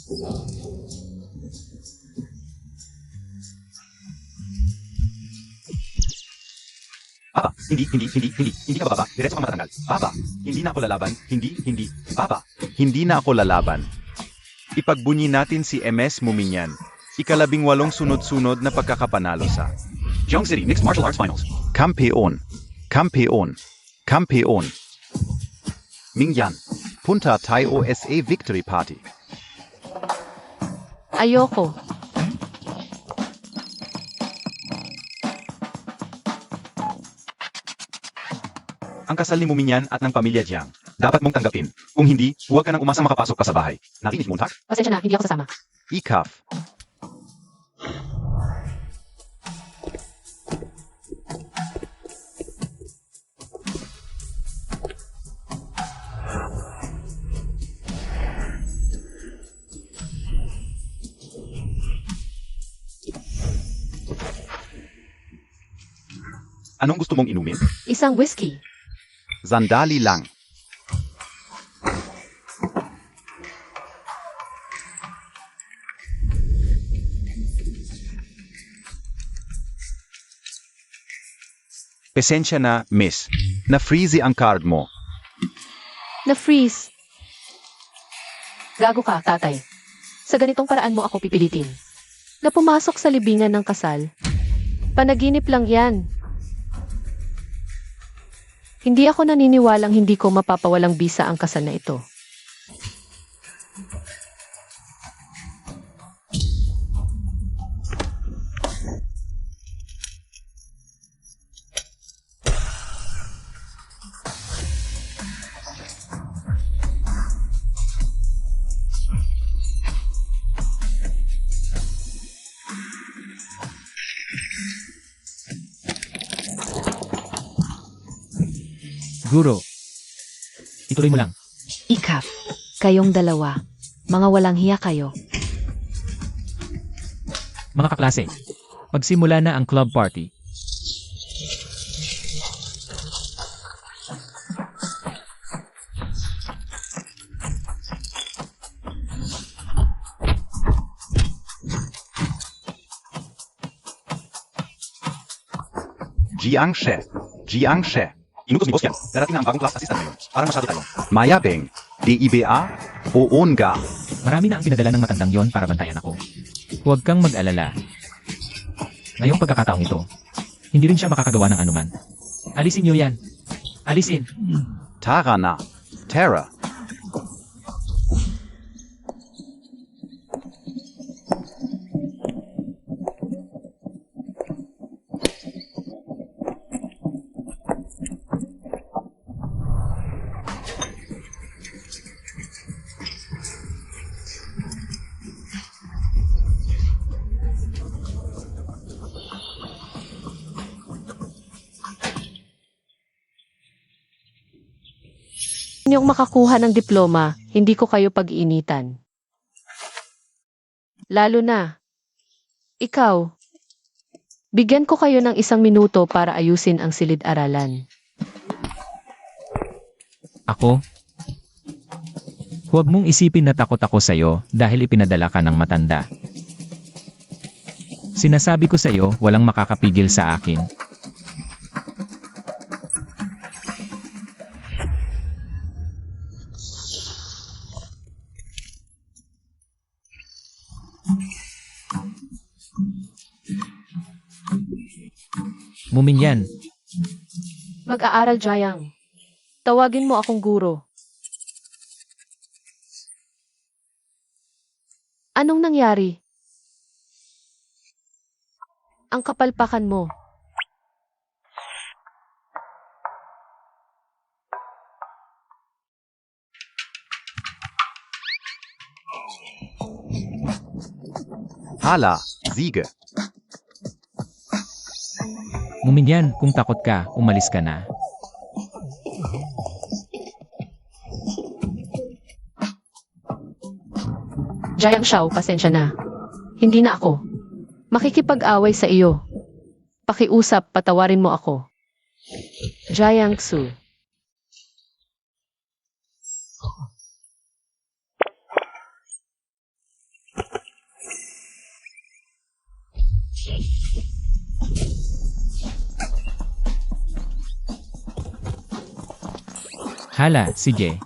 Papa, hindi ka bababa. Diretso ka matatanggal. Papa, hindi na ako lalaban. Hindi. Papa. Hindi na ako lalaban. Ipagbunyi natin si MS Muminyan. Ika-18 sunod-sunod na pagkakapanalo sa Jiang City Mixed Martial Arts Finals. Kampeon. Mingyan. Punta tayo SA Victory Party. Ayoko. Ang kasal ni Muminyan at ng pamilya Jiang. Dapat mong tanggapin. Kung hindi, huwag ka nang umasang makapasok pa sa bahay. Nakinig mo, Tak? Pasensya na, hindi ako sasama. Ikaf. Anong gusto mong inumin? Isang whiskey. Sandali lang. Pasensya na, miss. Na-freeze ang card mo. Na-freeze. Gago ka, tatay. Sa ganitong paraan mo ako pipilitin. Na pumasok sa libingan ng kasal. Panaginip lang yan. Hindi ako naniniwalang hindi ko mapapawalang bisa ang kasal na ito. Guro, ituloy mo lang. Ikap, kayong dalawa. Mga walang hiya kayo. Mga kaklase, magsimula na ang club party. Jiang She. Inutos ni Boss yan. Darating na ang bagong class assistant ngayon. Parang masyado tayo. Mayabeng. DIBA. Oonga. Marami na ang pinadala ng matandang yon para bantayan ako. Huwag kang mag-alala. Ngayong pagkakataong ito, hindi rin siya makakagawa ng anuman. Alisin niyo yan. Alisin. Tara na. Tara. Inyong makakuha ng diploma, hindi ko kayo pag-iinitan. Lalo na, ikaw, bigyan ko kayo ng 1 minuto para ayusin ang silid-aralan. Ako? Huwag mong isipin na takot ako sa'yo dahil ipinadala ka ng matanda. Sinasabi ko sa'yo, walang makakapigil sa akin. Muminyan, Mag-aaral, Jiang. Tawagin mo akong guro. Anong nangyari? Ang kapalpakan mo. Hala. Siege. Muminyan, kung takot ka, umalis ka na. Jiang Shao, pasensya na. Hindi na ako. Makikipag-away sa iyo. Pakiusap, patawarin mo ako. Jiang Xu. Hala, sige.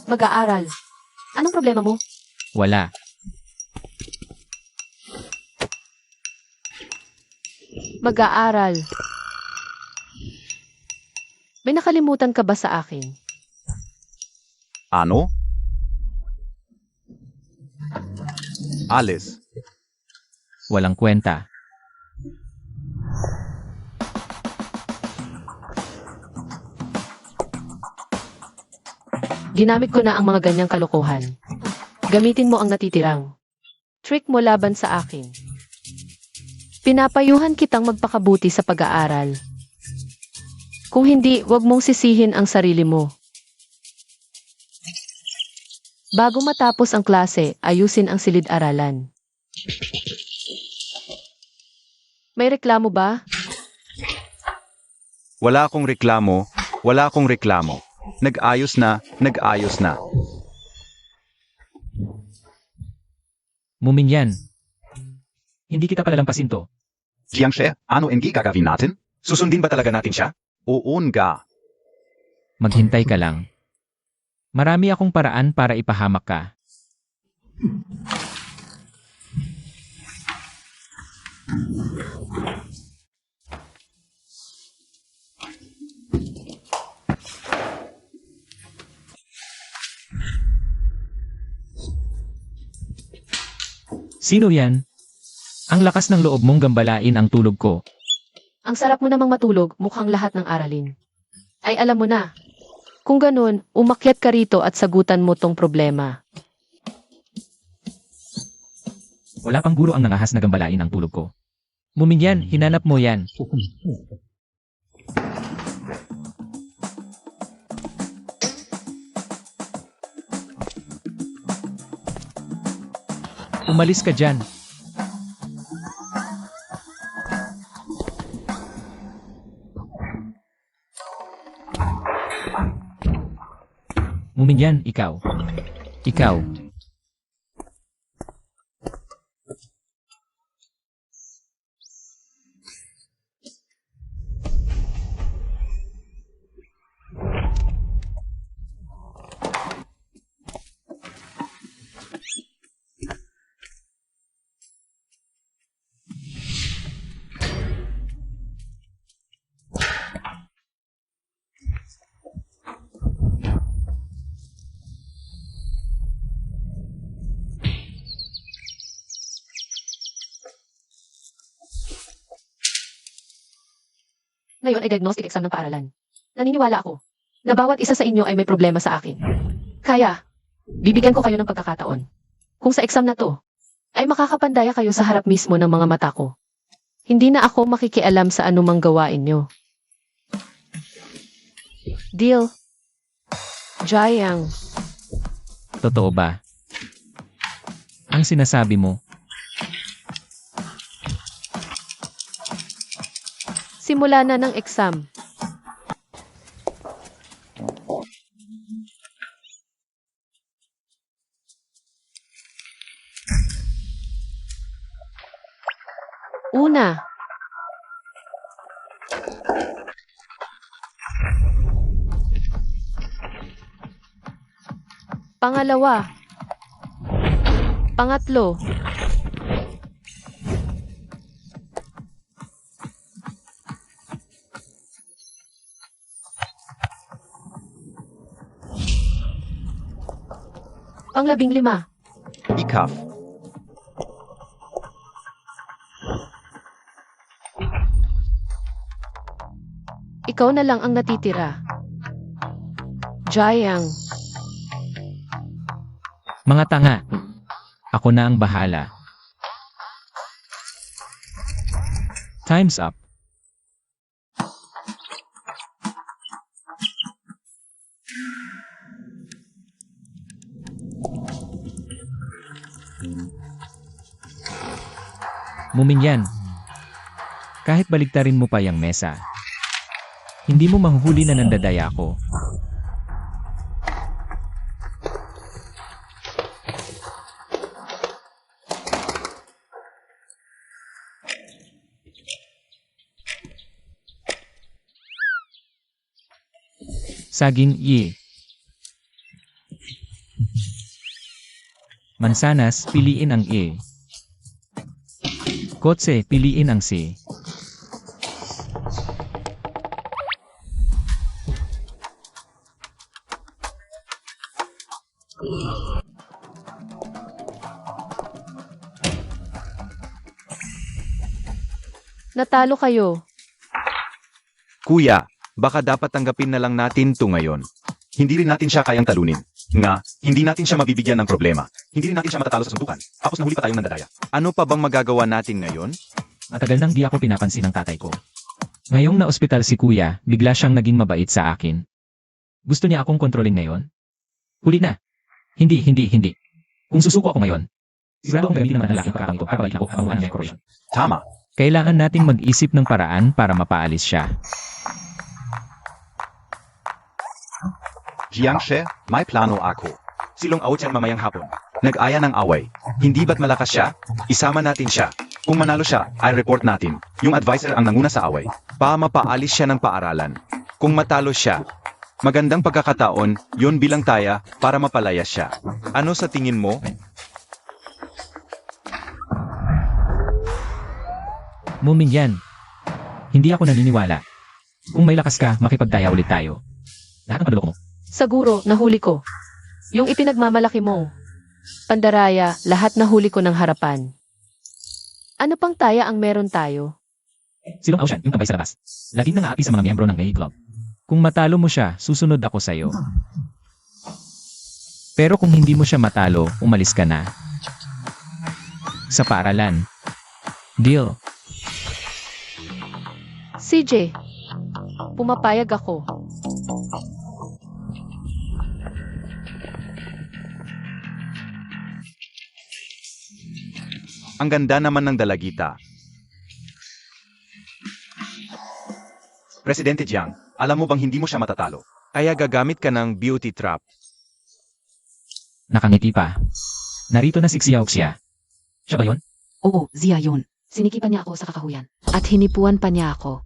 Mag-aaral. Anong problema mo? Wala. Mag-aaral. May nakalimutan ka ba sa akin? Ano? Alice, Walang kwenta. Ginamit ko na ang mga ganyang kalokohan. Gamitin mo ang natitirang. Trick mo laban sa akin. Pinapayuhan kitang magpakabuti sa pag-aaral. Kung hindi, wag mong sisihin ang sarili mo. Bago matapos ang klase, ayusin ang silid-aralan. May reklamo ba? wala akong reklamo, wala akong reklamo. Nag-ayos na, nag-ayos na. Muminyan. Hindi kita palalampasin to. Jiangshi, ano ang gagawin natin? Susundin ba talaga natin siya? Oo nga. Maghintay ka lang. Marami akong paraan para ipahamak ka. Sino yan? Ang lakas ng loob mong gambalain ang tulog ko. Ang sarap mo namang matulog, mukhang lahat ng aralin. Ay alam mo na. Kung ganun, umakyat ka rito at sagutan mo tong problema. Wala pang guro ang nangahas na gambalain ang tulog ko. Muminyan, hinanap mo yan. Umalis ka dyan. Muminyan, ikaw. Ikaw. Ngayon ay diagnostic exam ng paaralan. Naniniwala ako na bawat isa sa inyo ay may problema sa akin. Kaya, bibigyan ko kayo ng pagkakataon. Kung sa exam na to, ay makakapandaya kayo sa harap mismo ng mga mata ko. Hindi na ako makikialam sa anumang gawain nyo. Deal. Jiang. Totoo ba? Ang sinasabi mo, Simula na ng exam. Una. Pangalawa. Pangatlo. Pang-15. Ikaf. Ikaw na lang ang natitira. Jiang. mga tanga. Ako na ang bahala. Time's up. Muminyan. Kahit baligtarin mo pa yung mesa, hindi mo mahuhuli na nandadaya ako. Saging Y. Mansanas, piliin ang E. Kotse, piliin ang C. Natalo kayo. Kuya, baka dapat tanggapin na lang natin to ngayon. Hindi rin natin siya kayang talunin. Nga, hindi natin siya mabibigyan ng problema. Hindi rin natin siya matatalo sa suntukan. Tapos nahuli pa tayong nandadaya. Ano pa bang magagawa natin ngayon? Matagal nang di ako pinapansin ng tatay ko. Ngayong na-ospital si kuya, bigla siyang naging mabait sa akin. Gusto niya akong kontrolin ngayon? Huli na. Hindi. Kung susuko ako ngayon, sigurado akong gamitin naman ang laking pagkakang ito para balik ako habang wala niya korupsyon. Tama. Kailangan nating mag-isip ng paraan para mapaalis siya. Jiangshe, may plano ako. Silong out yan mamayang hapon. Nag-aya ng away. Hindi ba't malakas siya? Isama natin siya. Kung manalo siya, ay report natin. Yung advisor ang nanguna sa away. Mapaalis siya ng paaralan. Kung matalo siya, magandang pagkakataon, yon bilang taya para mapalaya siya. Ano sa tingin mo? Mumin, hindi ako naniniwala. Kung may lakas ka, makipagtaya ulit tayo. Lahat ng padulok mo. Siguro, nahuli ko. Yung ipinagmamalaki mo. Pandaraya, lahat nahuli ko ng harapan. Ano pang taya ang meron tayo? Silong Ocean, yung tambay sa labas. Laging nang-aapi sa mga miyembro ng May Club. Kung matalo mo siya, susunod ako sa'yo. Pero kung hindi mo siya matalo, umalis ka na. Sa paaralan. Deal. CJ, pumapayag ako. Ang ganda naman ng dalagita. Presidente Jiang, alam mo bang hindi mo siya matatalo? Kaya gagamit ka ng beauty trap. Nakangiti pa. Narito na si Xiaoxia. Siya ba yun? Oo, Zia yun. Sinikipan niya ako sa kakahuyan. At hinipuan pa niya ako.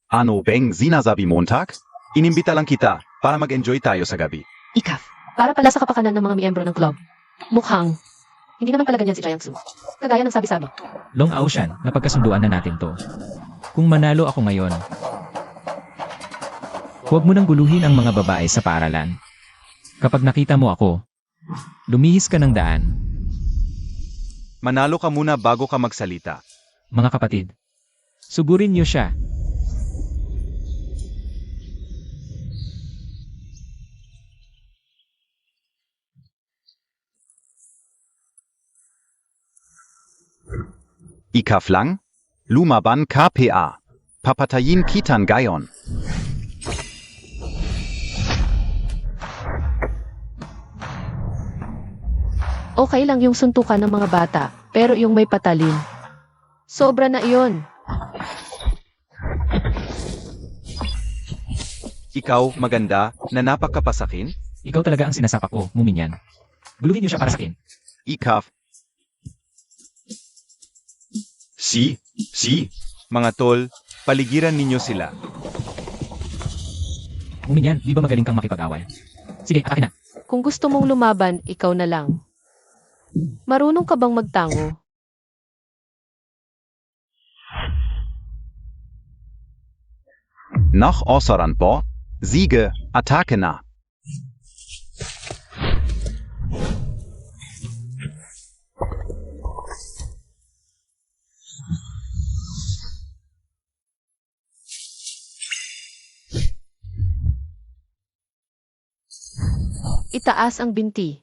Ano bang sinasabi Montag? Inimbita lang kita para mag-enjoy tayo sa gabi. Ikaf, para pala sa kapakanan ng mga miyembro ng club. Mukhang, hindi naman pala ganyan si Jiangsu. Kagaya ng sabi-sabi. Long Ocean, napagkasunduan na natin to. Kung manalo ako ngayon, huwag mo nang guluhin ang mga babae sa paaralan. Kapag nakita mo ako, lumihis ka ng daan. Manalo ka muna bago ka magsalita. Mga kapatid, sugurin niyo siya. Ikaf lang? Lumaban KPA. Papatayin kitan gayon. Okay lang yung suntukan ng mga bata, pero yung may patalin. Sobra na iyon. Ikaw, maganda, na napakapasakin? Ikaw talaga ang sinasapak ko, Muminyan. Guluhin niyo siya para sa akin. Ikaf. Si. Mga tol, paligiran ninyo sila. Muminyan, di ba magaling kang makipag-away? Sige, akin na. Kung gusto mong lumaban, ikaw na lang. Marunong ka bang magtango? Nach Ossaran po. Siege, Attacke na. Itaas ang binti.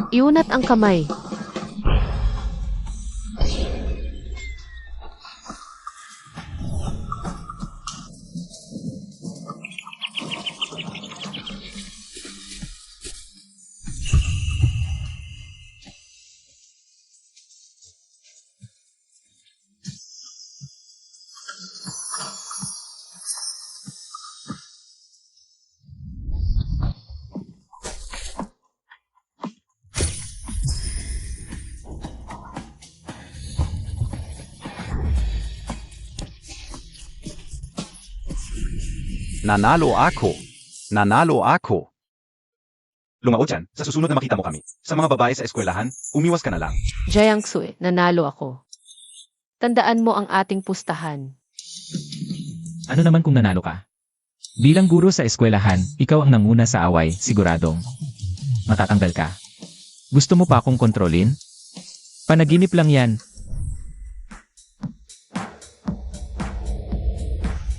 Iunat ang kamay. Nanalo ako. Nanalo ako. Lumao dyan, sa susunod na makita mo kami. Sa mga babae sa eskwelahan, umiwas ka na lang. Jiangsu, nanalo ako. Tandaan mo ang ating pustahan. Ano naman kung nanalo ka? Bilang guro sa eskwelahan, ikaw ang nanguna sa away, siguradong. Matatanggal ka. Gusto mo pa akong kontrolin? Panaginip lang yan.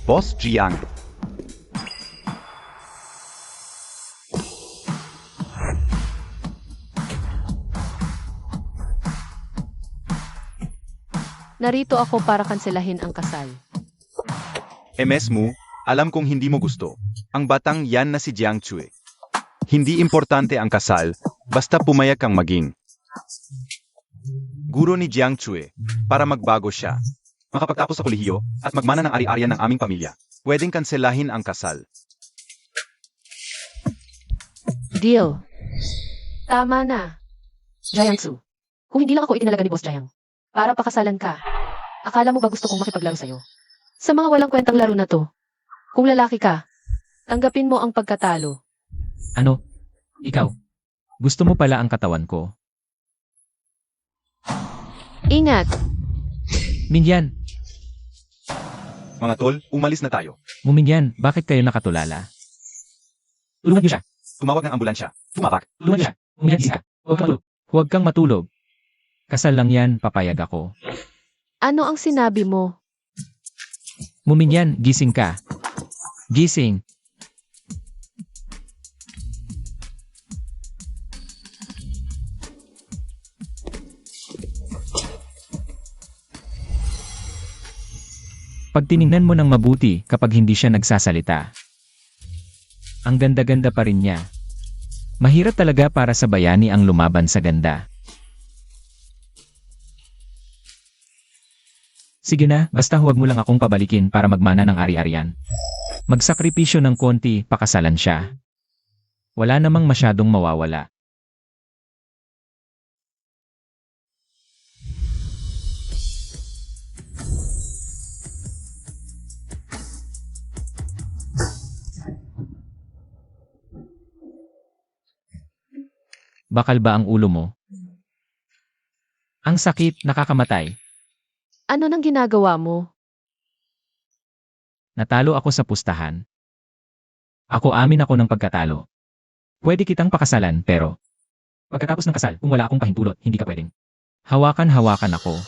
Boss Jiang. Narito ako para kanselahin ang kasal. MS mo, alam kong hindi mo gusto. Ang batang yan na si Jiang Chue. Hindi importante ang kasal, basta pumayag kang maging guro ni Jiang Chue para magbago siya. Makapagtapos sa kolehiyo at magmana ng ari-arian ng aming pamilya. Pwedeng kanselahin ang kasal. Deal. Tama na. Jiangsu, kung hindi lang ako itinalaga ni Boss Jiang, para pakasalan ka, akala mo ba gusto kong makipaglaro sa'yo? Sa mga walang kwentang laro na to, kung lalaki ka, tanggapin mo ang pagkatalo. Ano? Ikaw? Gusto mo pala ang katawan ko? Ingat! Mingyan! Mga tol, umalis na tayo. Mumingyan, bakit kayo nakatulala? Tulungan niyo siya! Tumawag ng ambulansya. Tumapak. Tulungan niyo siya! Mumingyan, gising ka! Huwag kang matulog! Huwag kang matulog! Kasal lang yan, papayag ako. Ano ang sinabi mo? Mumingyan, gising ka! Gising! Pag tiningnan mo ng mabuti kapag hindi siya nagsasalita. Ang ganda-ganda pa rin niya. Mahirap talaga para sa bayani ang lumaban sa ganda. Sige na, basta huwag mo lang akong pabalikin para magmana ng ari-arian. Magsakripisyo ng konti, pakasalan siya. Wala namang masyadong mawawala. Bakal ba ang ulo mo? Ang sakit, nakakamatay. Ano nang ginagawa mo? Natalo ako sa pustahan. Amin ako ng pagkatalo. Pwede kitang pakasalan pero pagkatapos ng kasal, kung wala akong pahintulot, hindi ka pwedeng. Hawakan-hawakan ako.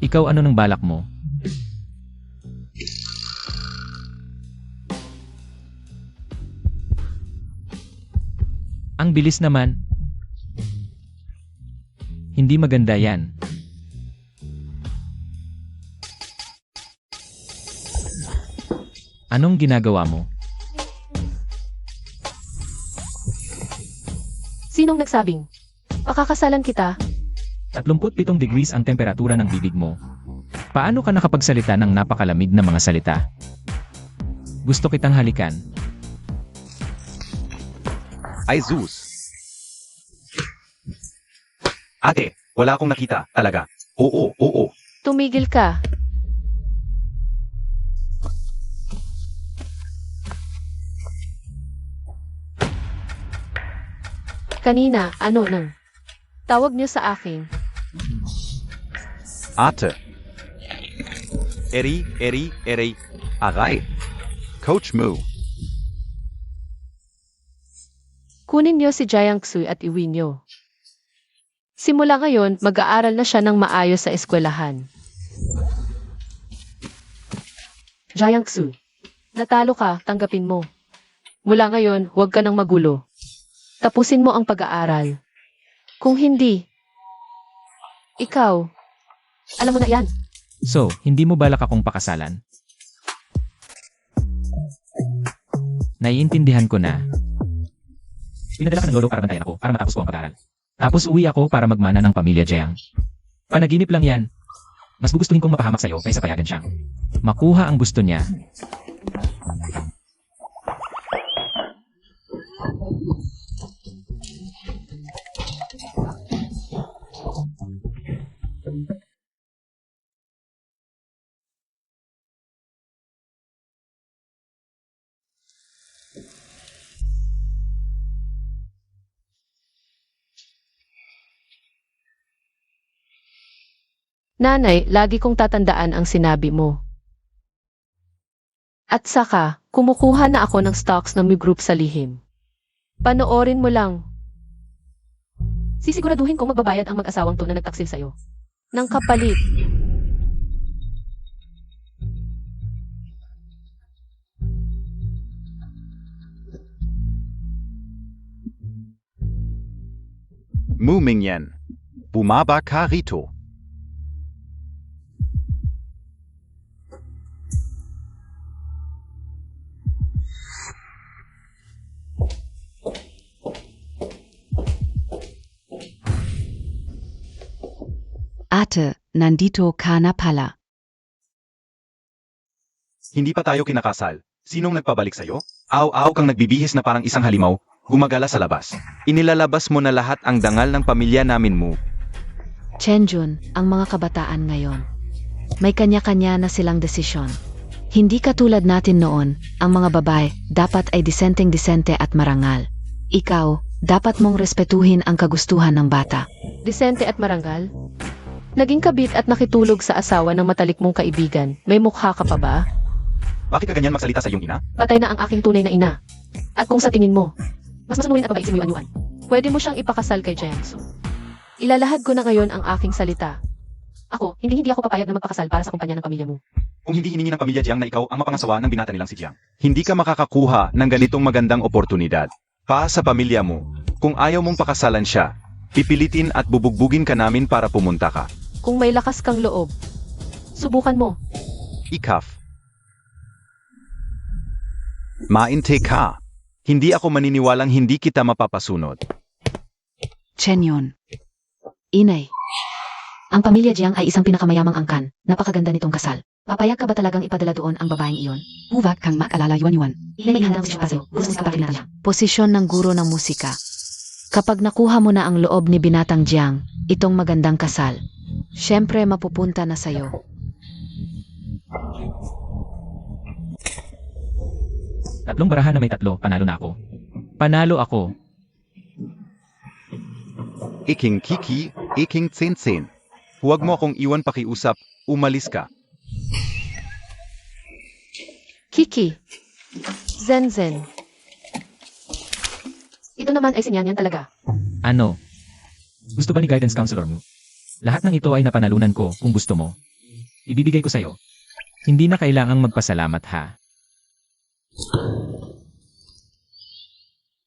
Ikaw ano nang balak mo? Ang bilis naman. Hindi maganda yan. Anong ginagawa mo? Sinong nagsabing? Pakakasalan kita? 37 degrees ang temperatura ng bibig mo. Paano ka nakapagsalita ng napakalamig na mga salita? Gusto kitang halikan. Ay Zeus. Ate, wala akong nakita, talaga. Oo. Tumigil ka. Kanina, ano nang? Tawag niyo sa akin. Ate. Eri. Aray. Coach Mu. Kunin niyo si Jiangsu at iwi niyo. Simula ngayon, mag-aaral na siya ng maayos sa eskwelahan. Jiangsu, natalo ka, tanggapin mo. Mula ngayon, huwag ka nang magulo. Tapusin mo ang pag-aaral. Kung hindi, ikaw, alam mo na yan. So, hindi mo balak akong pakasalan? Naiintindihan ko na. Pinadala ka ng lolo para bantayan ako, para matapos ko ang pag-aaral. Tapos uwi ako para magmana ng pamilya Jiang. Panaginip lang yan. Mas gugustuhin kong mapahamak sa'yo kaysa payagan siyang makuha ang gusto niya. Nanay, lagi kong tatandaan ang sinabi mo. At saka, kumukuha na ako ng stocks ng My Group sa lihim. Panoorin mo lang. Sisiguraduhin kong magbabayad ang mag-asawang to na nagtaksil sa'yo. Nang kapalit. Mu Mingyan. Bumaba ka rito. Ate, nandito ka na pala. Hindi pa tayo kinakasal. Sinong nagpabalik sa'yo? Aw-aw kang nagbibihis na parang isang halimaw, gumagala sa labas. Inilalabas mo na lahat ang dangal ng pamilya namin mo. Chenjun, ang mga kabataan ngayon. May kanya-kanya na silang desisyon. Hindi katulad natin noon, ang mga babae dapat ay disenteng-disente at marangal. Ikaw, dapat mong respetuhin ang kagustuhan ng bata. Disente at marangal? Naging kabit at nakitulog sa asawa ng matalik mong kaibigan. May mukha ka pa ba? Bakit ka ganyan magsalita sa iyong ina? Patay na ang aking tunay na ina. At kung sa tingin mo, mas masunurin at babaisin mo yung anyuan, pwede mo siyang ipakasal kay Jiangsu. Ilalahad ko na ngayon ang aking salita. Ako, hindi ako papayag na magpakasal para sa kumpanya ng pamilya mo. Kung hindi hiningi ng pamilya Jiang na ikaw ang mapangasawa ng binata nilang si Jiang. Hindi ka makakakuha ng ganitong magandang oportunidad. Pa sa pamilya mo, kung ayaw mong pakasalan siya, pipilitin at bubugbugin ka namin para pumunta ka. Kung may lakas kang loob, subukan mo. Ikaf. Mainte ka. Hindi ako maniniwalang hindi kita mapapasunod. Chenyon. Inay. Ang pamilya Jiang ay isang pinakamayamang angkan. Napakaganda nitong kasal. Papayag ka ba talagang ipadala doon ang babaeng iyon? Huwag kang mag-alala, Yuan. Inay, may handang sisyon pa gusto mo kapatid natin. Posisyon ng guro ng musika. Kapag nakuha mo na ang loob ni Binatang Jiang, itong magandang kasal, syempre mapupunta na sa'yo. Tatlong barahan na may tatlo, panalo na ako. Panalo ako. Iking kiki, iking tsin-tsin. Huwag mo akong iwan pakiusap, umalis ka. Kiki. Zen. Ito naman ay sinyanyan talaga. Ano? Gusto ba ni guidance counselor mo? Lahat ng ito ay napanalunan ko kung gusto mo. Ibibigay ko sa'yo. Hindi na kailangang magpasalamat ha.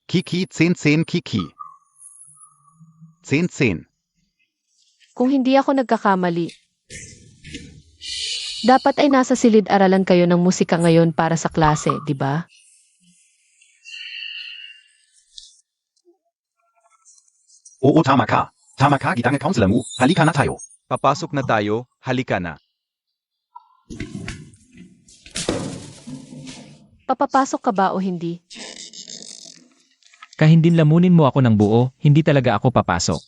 Kiki tsin-tsin kiki. Tsin-tsin. Kung hindi ako nagkakamali, dapat ay nasa silid-aralan kayo ng musika ngayon para sa klase, di ba? Oo, tama ka. Tama ka, gitang counselor mo. Halika na tayo. Papasok na tayo, halika na. Papapasok ka ba o hindi? Kahindin lamunin mo ako ng buo, hindi talaga ako papasok.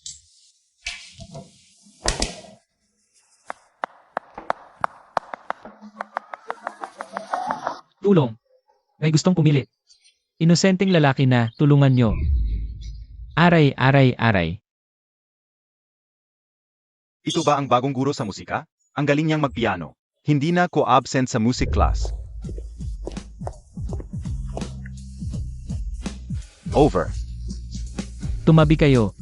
Tulong. May gustong pumilit. Inosenteng lalaki na, tulungan nyo. Aray. Ito ba ang bagong guro sa musika? Ang galing niyang magpiano. Hindi na ako absent sa music class. Over. Tumabi kayo.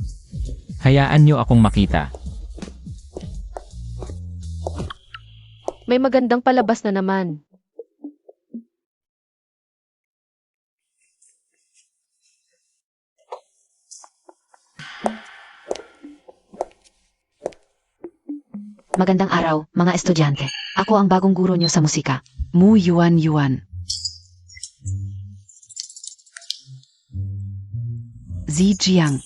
Hayaan nyo akong makita. May magandang palabas na naman. Magandang araw, mga estudyante. Ako ang bagong guro nyo sa musika. Mu Yuan. Zi Jiang.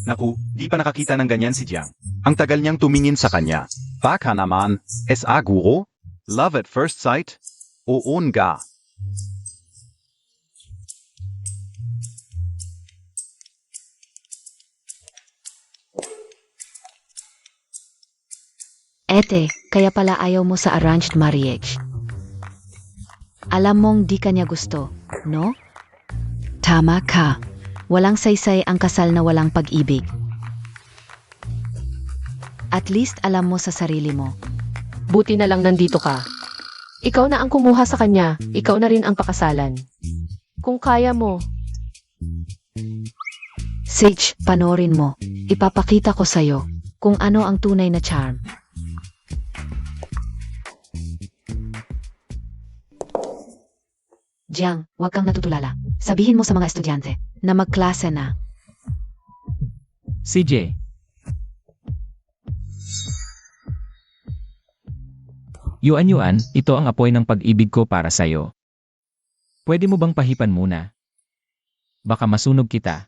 Naku, di pa nakakita ng ganyan si Jiang. Ang tagal niyang tumingin sa kanya. Baka naman, S.A. Guro? Love at first sight? Oo nga. Ete, kaya pala ayaw mo sa arranged marriage. Alam mong di kanya gusto, no? Tama ka. Walang saysay ang kasal na walang pag-ibig. At least alam mo sa sarili mo. Buti na lang nandito ka. Ikaw na ang kumuha sa kanya, ikaw na rin ang pakasalan. Kung kaya mo, Sage, panorin mo. Ipapakita ko sa'yo kung ano ang tunay na charm. Jiang, huwag kang natutulala. Sabihin mo sa mga estudyante na magklase na. CJ. Yuan, ito ang apoy ng pag-ibig ko para sa'yo. Pwede mo bang pahipan muna? Baka masunog kita.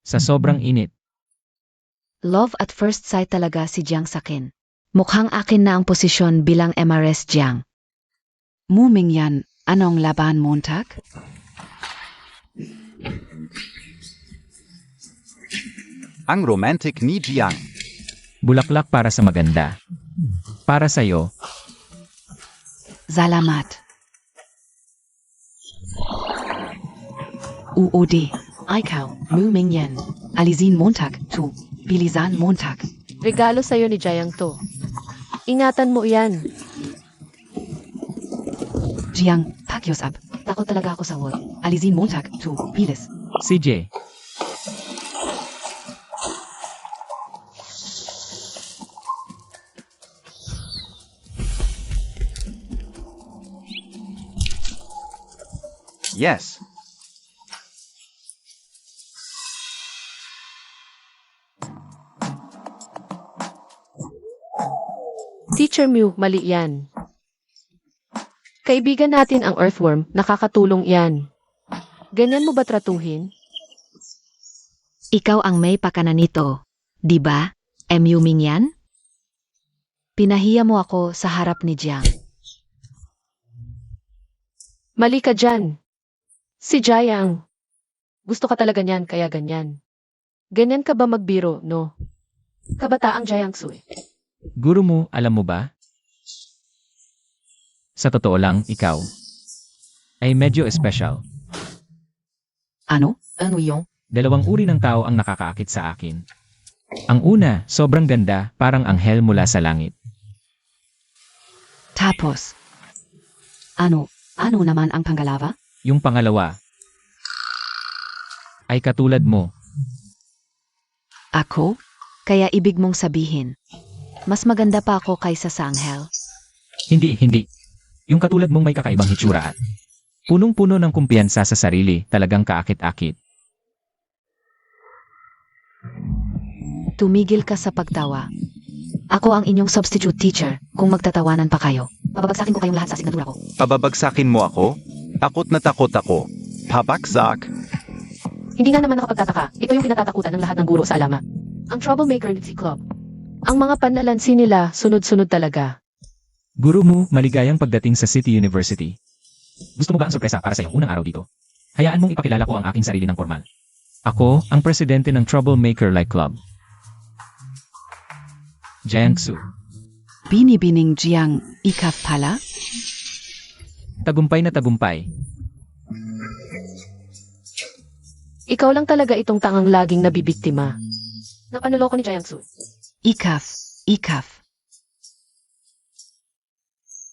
Sa sobrang init. Love at first sight talaga si Jiang sakin. Mukhang akin na ang posisyon bilang MRS Jiang. Mu Mingyan, anong laban Montag? Ang romantic ni Jiang. Bulaklak para sa maganda. Para sa'yo. Salamat. UOD. Ikaw, Mu Mingyan. Alizin Montag, tu. Bilisan Montag. regalo sa'yo ni Jiang to. Ingatan mo yan. Jiang, pakiusap. Takot talaga ako sa wood. Alizin Montag, tu. Bilis. CJ. Yes. Teacher Mew, mali yan. Kaibigan natin ang earthworm, nakakatulong yan. Ganyan mo ba tratuhin? Ikaw ang may pakana nito. Di ba? MU Mingyan? Pinahiya mo ako sa harap ni Jiang. Mali ka dyan. Si Jiang. Gusto ka talaga niyan, kaya ganyan. Ganyan ka ba magbiro, no? Kabataang Jiang Sui. Guro mo, alam mo ba? Sa totoo lang, ikaw ay medyo espesyal. Ano? Ano yung? Dalawang uri ng tao ang nakakaakit sa akin. Ang una, sobrang ganda, parang anghel mula sa langit. Tapos. Ano? Ano naman ang pangalawa? Yung pangalawa ay katulad mo. Ako? Kaya ibig mong sabihin, mas maganda pa ako kaysa sa anghel. Hindi. Yung katulad mong may kakaibang hitsura at punong-puno ng kumpiyansa sa sarili, talagang kaakit-akit. Tumigil ka sa pagtawa. Ako ang inyong substitute teacher kung magtatawanan pa kayo. Pababagsakin ko kayong lahat sa asignatura ko. Pababagsakin mo ako? Takot na takot ako. Pabagsak. Hindi nga naman ako pagtataka. Ito yung kinatatakutan ng lahat ng guro sa alama. Ang troublemaker si Club. Ang mga panlalansi nila, sunod-sunod talaga. Guro mo, maligayang pagdating sa City University. Gusto mo ba ang sorpresa para sa iyong unang araw dito? Hayaan mong ipakilala ko ang aking sarili ng formal. Ako, ang presidente ng Troublemaker Like Club. Jiangsu. Binibining Jiang, ikaf pala? Tagumpay na tagumpay. Ikaw lang talaga itong tangang laging nabibiktima. Napanuloko ni Jiang Su. Ikaf.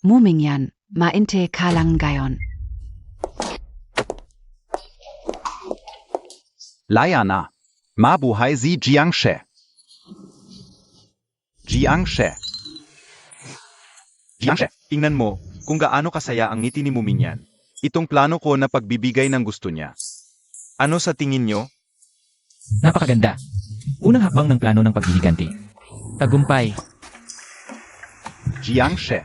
Mu Mingyan, mainte ka lang gayon. Layana. Mabuhay si Jiangshe. Jiangshe, tingnan mo kung gaano kasaya ang ngiti ni Muminyan. Itong plano ko na pagbibigay ng gusto niya. Ano sa tingin nyo? Napakaganda. Unang hakbang ng plano ng paghihiganti. Tagumpay. Jiangshe.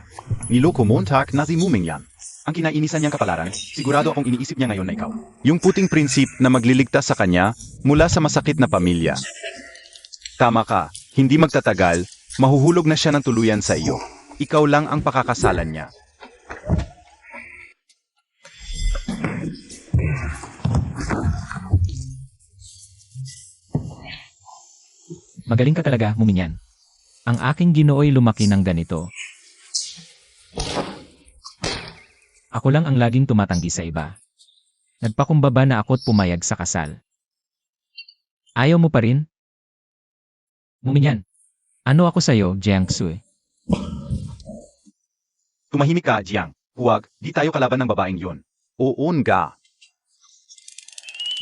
Niloko Montag na si Muminyan. Ang kinainisan niyang kapalaran, sigurado akong iniisip niya ngayon na ikaw. Yung puting prinsip na magliligtas sa kanya mula sa masakit na pamilya. Tama ka, hindi magtatagal, mahuhulog na siya ng tuluyan sa iyo. Ikaw lang ang pakakasalan niya. Magaling ka talaga, Muminyan. Ang aking ginoo'y lumaki ng ganito. Ako lang ang laging tumatanggi sa iba. Nagpakumbaba na ako't pumayag sa kasal. Ayaw mo pa rin? Muminyan, ano ako sa'yo, Jiangsu? Tumahimik ka, Jiang. Huwag, di tayo kalaban ng babaeng yon. Oo nga.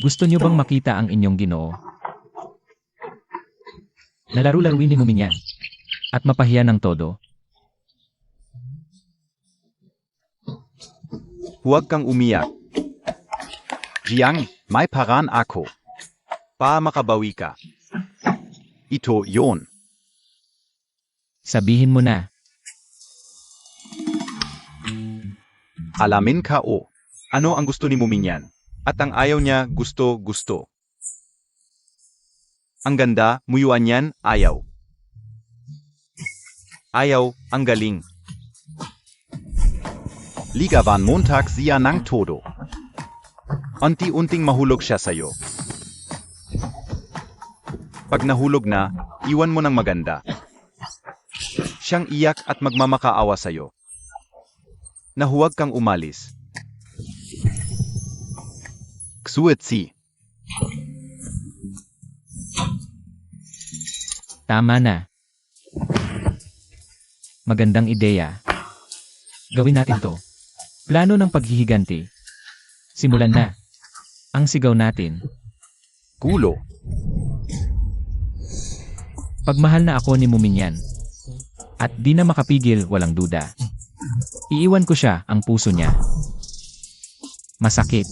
Gusto niyo bang makita ang inyong ginoo? Nalaro-laruin ni Muminyan. At mapahiya ng todo. Huwag kang umiyak. Jiang, may paraan ako. Pa makabawi ka. Ito yon. Sabihin mo na. Alamin ka o. Ano ang gusto ni Muminyan? At ang ayaw niya gusto. Ang ganda, muyuan yan, ayaw. Ayaw, ang galing. Liga van Montag siya ng todo. Unti-unting mahulog siya sa'yo. Pag nahulog na, iwan mo ng maganda. Siyang iyak at magmamakaawa sa'yo. Na huwag kang umalis. Ksuetsi. Tama na. Magandang ideya. Gawin natin to. Plano ng paghihiganti. Simulan na. Ang sigaw natin. Kulo. Pagmahal na ako ni Muminyan. At di na makapigil, walang duda. Iiwan ko siya, ang puso niya. Masakit.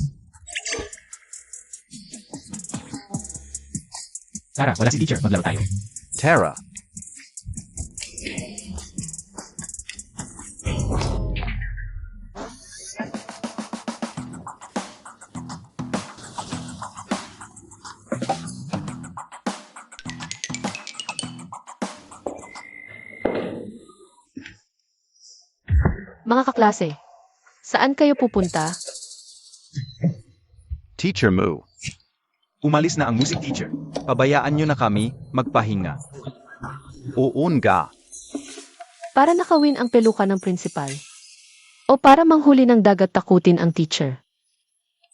Tara, wala si teacher. Maglaro tayo. Tara. Mga kaklase, saan kayo pupunta? Teacher Mu. Umalis na ang music teacher. Pabayaan niyo na kami, magpahinga. Oo nga. Para nakawin ang peluka ng prinsipal? O para manghuli ng dagat takutin ang teacher?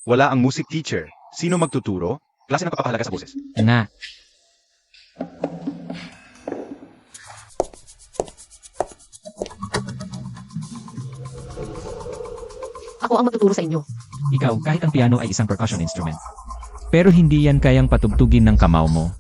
Wala ang music teacher. Sino magtuturo? Klase ng kapapahalaga sa boses. Nga. Ako ang magtuturo sa inyo. Ikaw, kahit ang piano ay isang percussion instrument. Pero hindi yan kayang patugtugin ng kamao mo.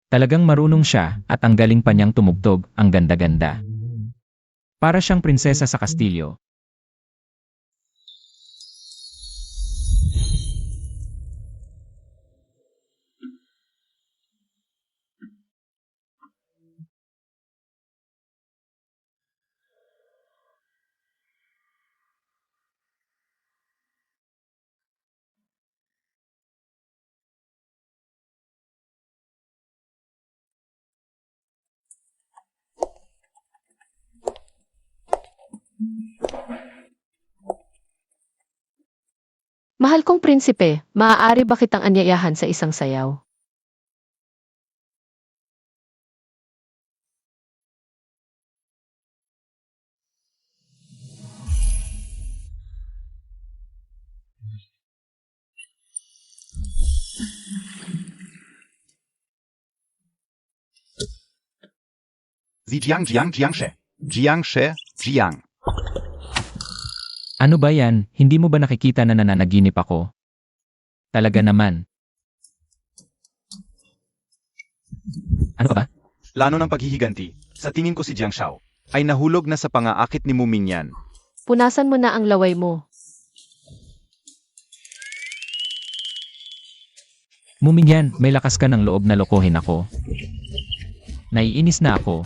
Talagang marunong siya at ang galing pa niyang tumugtog, ang ganda-ganda. Para siyang prinsesa sa kastilyo. Mahal kong prinsipe, maaari ba kitang anyayahan sa isang sayaw? Si Jiang. Jiang. Ano ba yan, hindi mo ba nakikita na nananaginip ako? Talaga naman. Ano ba? Plano ng paghihiganti, sa tingin ko si Jiang Shao, ay nahulog na sa pangaakit ni Mumingyan. Punasan mo na ang laway mo. Mumingyan, may lakas ka ng loob na lokohin ako. Naiinis na ako.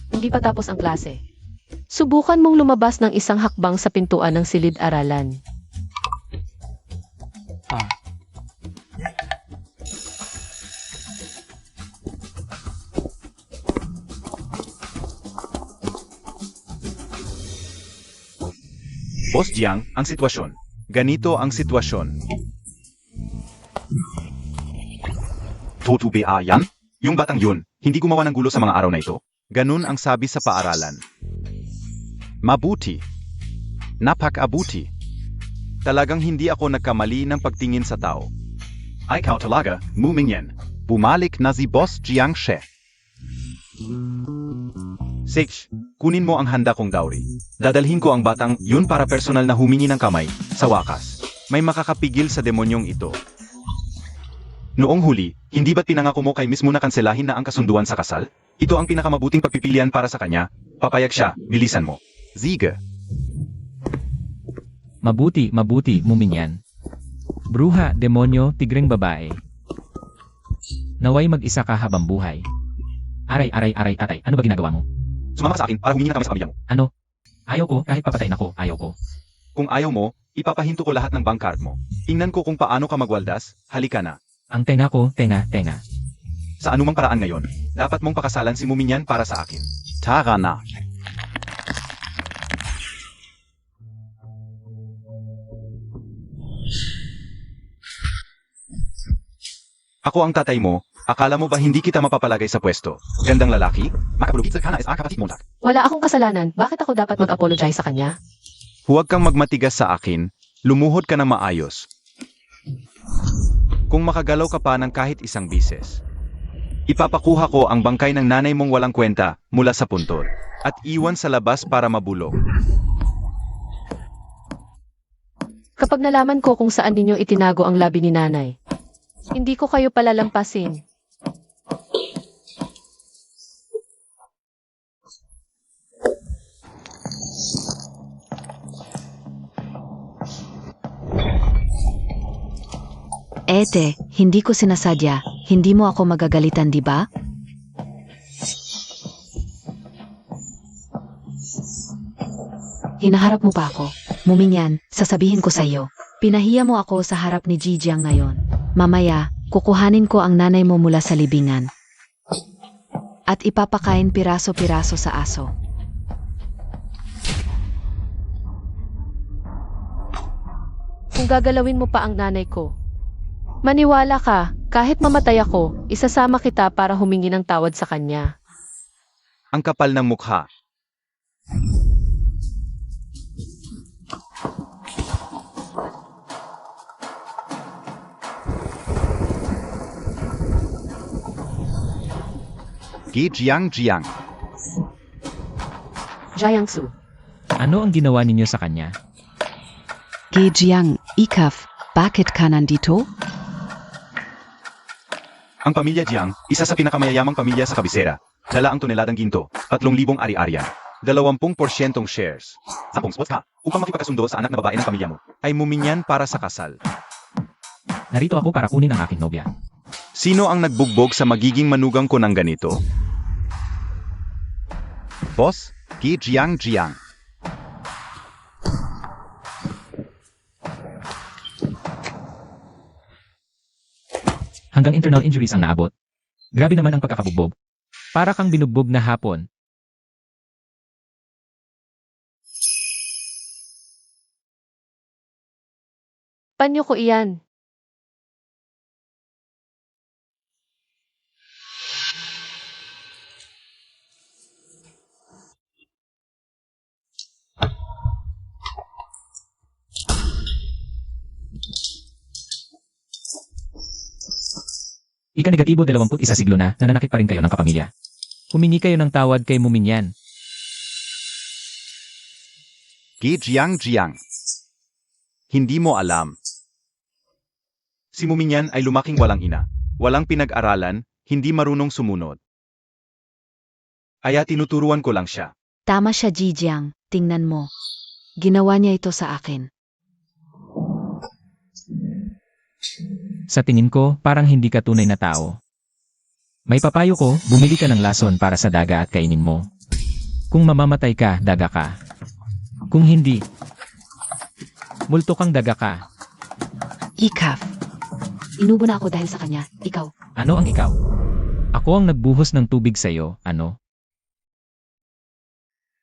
Hindi pa tapos ang klase. Subukan mong lumabas ng isang hakbang sa pintuan ng silid-aralan. Boss Jiang, ang sitwasyon. Ganito ang sitwasyon. Tutubi yan? Yung batang yun, hindi gumawa ng gulo sa mga araw na ito. Ganun ang sabi sa paaralan. Mabuti. Napakabuti. Talagang hindi ako nagkamali ng pagtingin sa tao. Ay ikaw talaga, Mumingyan. Bumalik na si Boss Jiang She. Sage, kunin mo ang handa kong dowry. Dadalhin ko ang batang yun para personal na humingi ng kamay, sa wakas. May makakapigil sa demonyong ito. Noong huli, hindi ba't pinangako mo kay Miss Mo na kanselahin na ang kasunduan sa kasal? Ito ang pinakamabuting pagpipilian para sa kanya. Papayag siya, bilisan mo. Ziga. Mabuti, Mumingyan. Bruha, demonyo, tigreng babae. Naway mag-isa ka habang buhay. Aray, atay, ano ba ginagawa mo? Sumama ka sa akin para humingi ng kamay sa pamilya mo. Ano? Ayaw ko, kahit papatayin ako, ayaw ko. Kung ayaw mo, ipapahinto ko lahat ng bank card mo. Tingnan ko kung paano ka magwaldas, halika na. Ang tenga ko, tenga. Sa anumang paraan ngayon, dapat mong pakasalan si Mumingyan para sa akin. Tara na. Ako ang tatay mo, akala mo ba hindi kita mapapalagay sa pwesto? Gandang lalaki? Makapulupit sa kana is akapatid mo. Wala akong kasalanan. Bakit ako dapat mag-apologize sa kanya? Huwag kang magmatigas sa akin, lumuhod ka na maayos. Kung makagalaw ka pa ng kahit isang bises. Ipapakuha ko ang bangkay ng nanay mong walang kwenta mula sa puntod at iwan sa labas para mabulok. Kapag nalaman ko kung saan ninyo itinago ang labi ni nanay, hindi ko kayo palalampasin. Ete, hindi ko sinasadya. Hindi mo ako magagalitan, di ba? Hinaharap mo pa ako. Mumingyan, sasabihin ko sa iyo. Pinahiya mo ako sa harap ni Jijiang ngayon. Mamaya, kukuhanin ko ang nanay mo mula sa libingan. At ipapakain piraso-piraso sa aso. Kung gagalawin mo pa ang nanay ko, maniwala ka, kahit mamatay ako, isasama kita para humingi ng tawad sa kanya. Ang kapal ng mukha. Jiang. Jiangsu. Ano ang ginawa ninyo sa kanya? Gejiang, Ikaf, bakit ka nandito? Ang pamilya Jiang, isa sa pinakamayayamang pamilya sa kabisera. Dala ang toneladang ginto, 3,000 ari-arian. 20% shares. 10 spots ka, upang makipagkasundo sa anak na babae ng pamilya mo. Ay Mumingyan para sa kasal. Narito ako para kunin ang aking nobya. Sino ang nagbugbog sa magiging manugang ko ng ganito? Boss, Jiang. Hanggang internal injuries ang naabot. Grabe naman ang pagkakabugbog. Para kang binugbog na hapon. Panyo ko iyan. Ika-negatibo 21 siglo na nananakit pa rin kayo ng kapamilya. Humingi kayo ng tawad kay Mumingyan. Jiang. Hindi mo alam. Si Mumingyan ay lumaking walang ina. Walang pinag-aralan, hindi marunong sumunod. Kaya tinuturuan ko lang siya. Tama siya, Jijiang. Tingnan mo. Ginawa niya ito sa akin. Sa tingin ko, parang hindi ka tunay na tao. May papayo ko, bumili ka ng lason para sa daga at kainin mo. Kung mamamatay ka, daga ka. Kung hindi, multo kang daga ka. Ikaf. Inubo na ako dahil sa kanya. Ikaw. Ano ang ikaw? Ako ang nagbuhos ng tubig sa'yo, ano?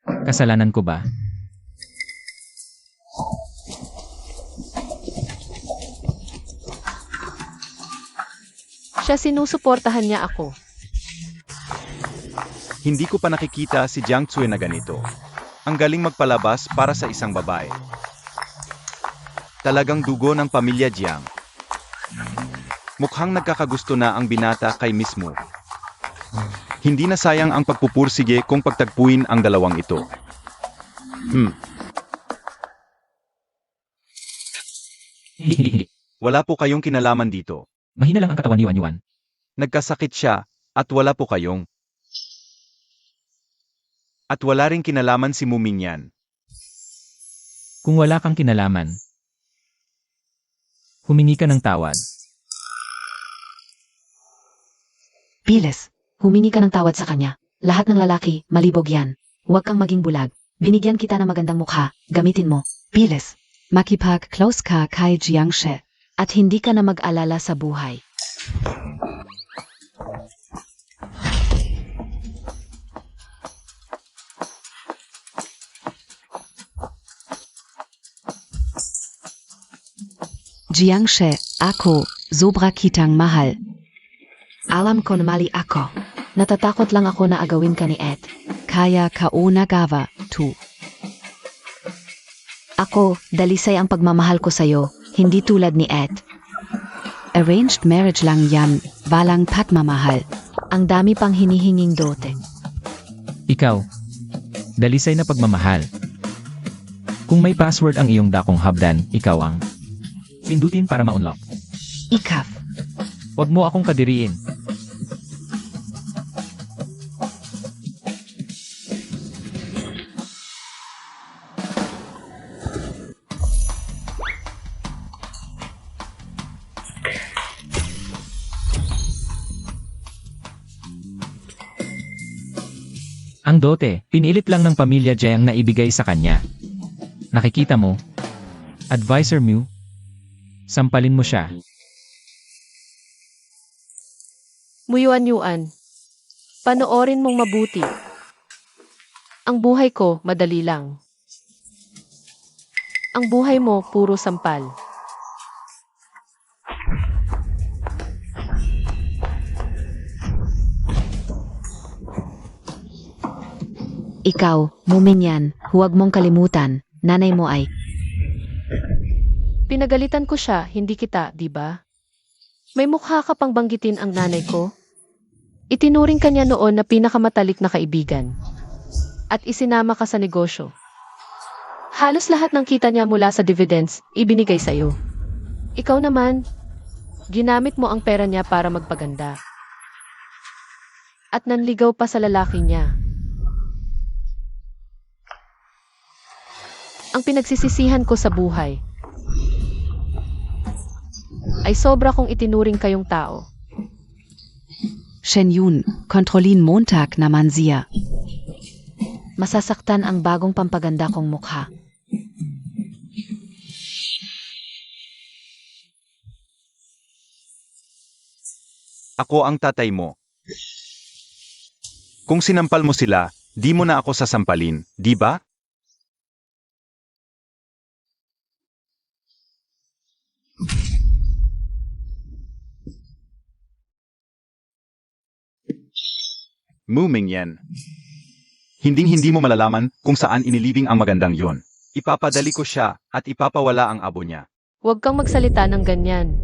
Kasalanan ko ba? Siya sinusuportahan niya ako. Hindi ko pa nakikita si Jiang Tsui na ganito. Ang galing magpalabas para sa isang babae. Talagang dugo ng pamilya Jiang. Mukhang nagkakagusto na ang binata kay Miss Mu. Hindi na sayang ang pagpupursige kung pagtagpuin ang dalawang ito. Hindi. Wala po kayong kinalaman dito. Mahina lang ang katawan ni Yuan. Nagkasakit siya, at wala po kayong. At wala ring kinalaman si Mumingyan. Kung wala kang kinalaman, humingi ka ng tawad. Bilis. Humingi ka ng tawad sa kanya. Lahat ng lalaki, malibog yan. Huwag kang maging bulag. Binigyan kita ng magandang mukha. Gamitin mo. Bilis. Makipag-close ka kay Jiangshe. At hindi ka na mag-alala sa buhay. Jiangshe, ako, sobra kitang mahal. Alam ko na mali ako. Natatakot lang ako na agawin ka ni Ed. Kaya kaunagawa, tu. Ako, dalisay ang pagmamahal ko sa'yo, hindi tulad ni Ed. Arranged marriage lang yan, walang pagmamahal. Ang dami pang hinihinging dote. Ikaw, dalisay na pagmamahal. Kung may password ang iyong dakong habdan, ikaw ang pindutin para ma-unlock. Ikaf. Huwag mo akong kadiriin. Ang dote, pinilit lang ng pamilya Jiang na ibigay sa kanya. Nakikita mo? Advisor Mu? Sampalin mo siya. Muyuan-yuan. Panoorin mong mabuti. Ang buhay ko, madali lang. Ang buhay mo, puro sampal. Ikaw, Mumingyan, huwag mong kalimutan, nanay mo ay. Pinagalitan ko siya, hindi kita, di ba? May mukha ka pang banggitin ang nanay ko? Itinuring ka niya noon na pinakamatalik na kaibigan. At isinama ka sa negosyo. Halos lahat ng kita niya mula sa dividends, ibinigay sa'yo. Ikaw naman, ginamit mo ang pera niya para magpaganda. At nanligaw pa sa lalaki niya. Ang pinagsisisihan ko sa buhay ay sobra kong itinuring kayong tao. Shen Yun, kontrolin Montag naman siya. Masasaktan ang bagong pampaganda kong mukha. Ako ang tatay mo. Kung sinampal mo sila, di mo na ako sasampalin, di ba? Mumingyan. Hinding-hindi mo malalaman kung saan inilibing ang magandang yon. Ipapadali ko siya at ipapawala ang abo niya. Huwag kang magsalita ng ganyan.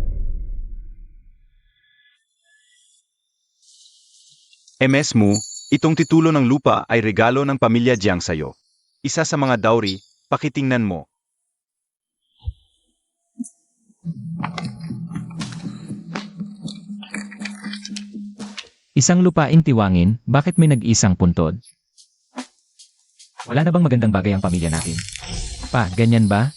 MS Mu, itong titulo ng lupa ay regalo ng pamilya Jiang sa'yo. Isa sa mga dowry, pakitingnan mo. Isang lupaing tiwangin, bakit may nag-isang puntod? Wala na bang magandang bagay ang pamilya natin? Pa, ganyan ba?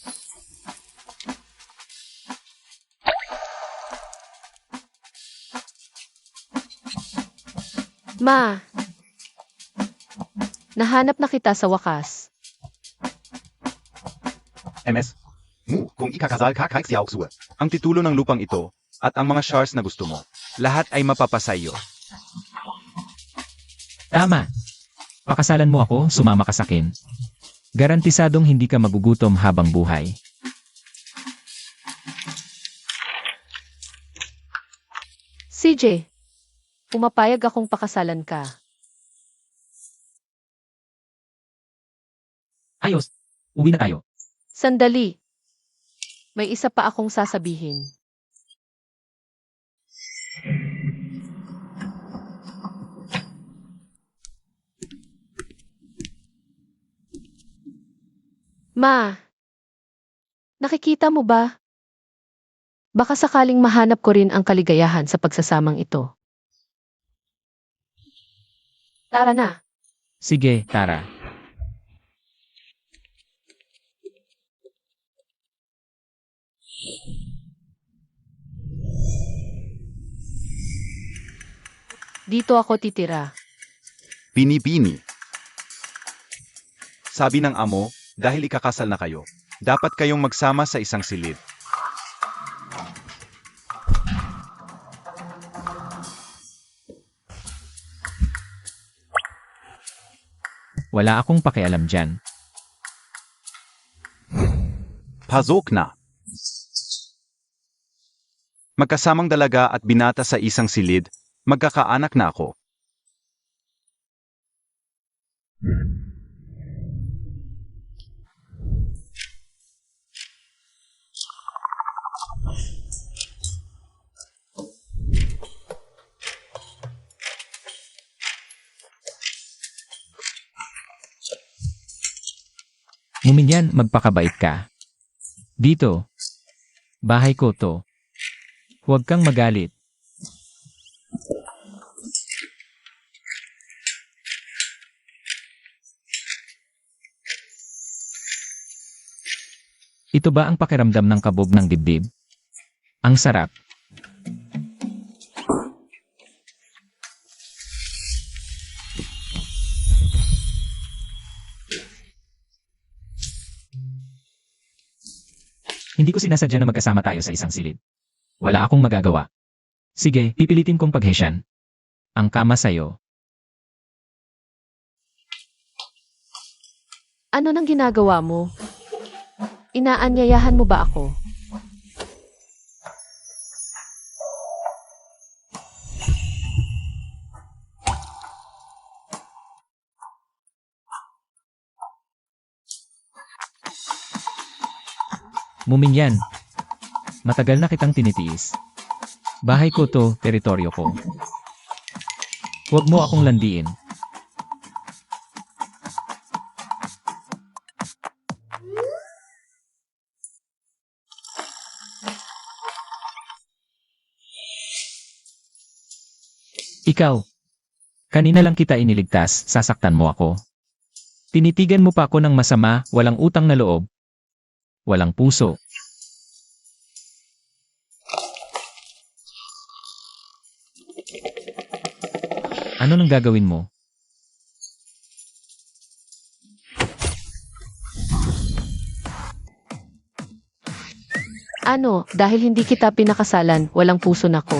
Ma! Nahanap na kita sa wakas. MS. Mu, kung ikakasal ka, kahit siya suwa. Ang titulo ng lupang ito, at ang mga shards na gusto mo, lahat ay mapapasayo. Tama. Pakasalan mo ako, sumama ka sa akin. Garantisadong hindi ka magugutom habang buhay. CJ, pumapayag akong pakasalan ka. Ayos. Uwi na tayo. Sandali. May isa pa akong sasabihin. Ma, nakikita mo ba? Baka sakaling mahanap ko rin ang kaligayahan sa pagsasamang ito. Tara na. Sige, Tara. Dito ako titira. Bini-bini. Sabi ng amo, dahil ikakasal na kayo, dapat kayong magsama sa isang silid. Wala akong pakialam dyan. Pasok na. Magkasamang dalaga at binata sa isang silid, magkakaanak na ako. Muminyan, magpakabait ka. Dito. Bahay ko to. Huwag kang magalit. Ito ba ang pakiramdam ng kabog ng dibdib? Ang sarap. Hindi ko sinasadya na magkasama tayo sa isang silid. Wala akong magagawa. Sige, pipilitin kong paghesyan. Ang kama sa'yo. Ano nang ginagawa mo? Inaanyayahan mo ba ako? Muminyan. Matagal na kitang tinitiis. Bahay ko to, teritoryo ko. Huwag mo akong landiin. Ikaw. Kanina lang kita iniligtas, sasaktan mo ako. Tinitigan mo pa ako ng masama, walang utang na loob. Walang puso. Ano nang gagawin mo? Ano, dahil hindi kita pinakasalan, walang puso na ko.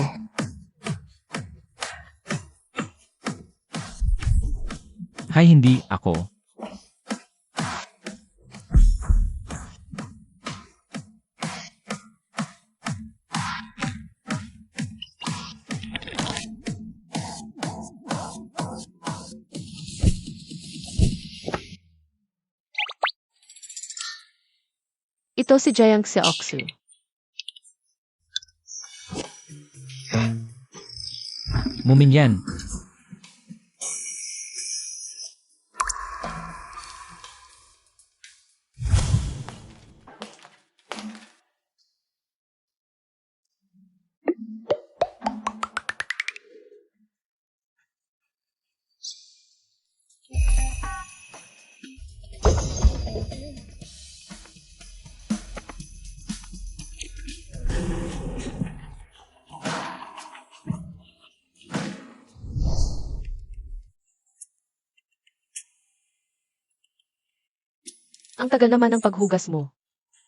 Hay hindi, ako. Ito si Jayang Seoksu. Muminyan. Ang tagal naman ng paghugas mo.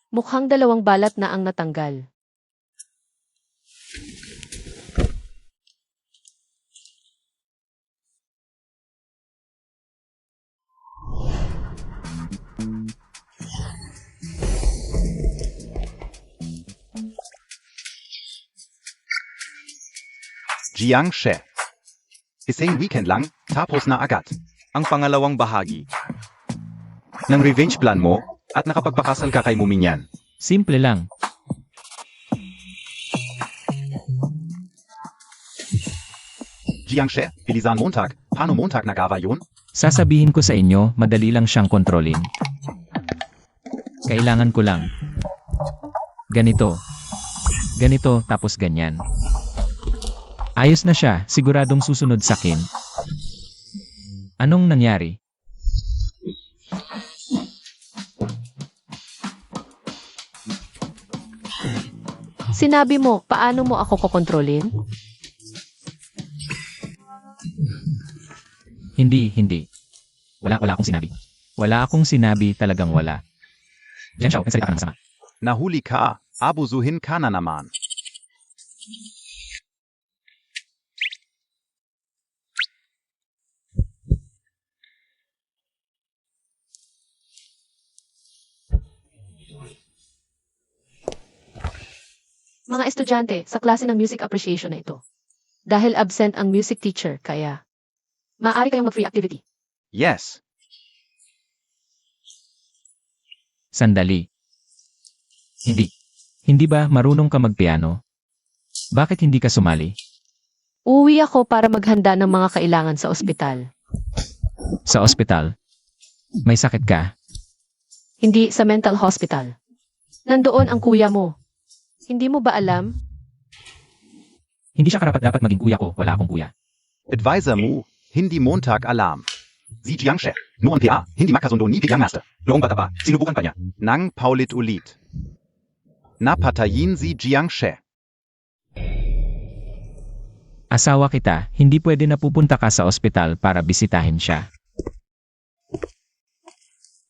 Mukhang 2 balat na ang natanggal. Jiangshe. Isang weekend lang, tapos na agad. Ang pangalawang bahagi ng revenge plan mo at nakapagpakasal ka kay Muminyan. Simple lang. Jiangshe, bilisan Montag. Paano Montag nagawa yun? Sasabihin ko sa inyo, madali lang siyang kontrolin. Kailangan ko lang. Ganito. Ganito, tapos ganyan. Ayos na siya, siguradong susunod sa akin. Anong nangyari? Sinabi mo, paano mo ako kokontrolin? Hindi. Wala akong sinabi. Wala akong sinabi, talagang wala. Diyan siya, nagsalita ka ng masama. Nahuli ka, abusuhin ka na naman. Mga estudyante, sa klase ng music appreciation na ito. Dahil absent ang music teacher, kaya maaari kayong mag-free activity. Yes. Sandali. Hindi ba marunong ka magpiano? Bakit hindi ka sumali? Uuwi ako para maghanda ng mga kailangan sa ospital. Sa ospital? May sakit ka? Hindi sa mental hospital. Nandoon ang kuya mo. Hindi mo ba alam? Hindi siya karapat-dapat maging kuya ko, wala akong kuya. Advisor mo, hindi Montag alam. Si Jiangshe, noong PA, hindi makasundo ni Bigyan Master. Noong bata pa, sinubukan pa niya. Nang paulit-ulit. Napatayin si Jiangshe. Asawa kita, hindi pwede na pupunta ka sa ospital para bisitahin siya.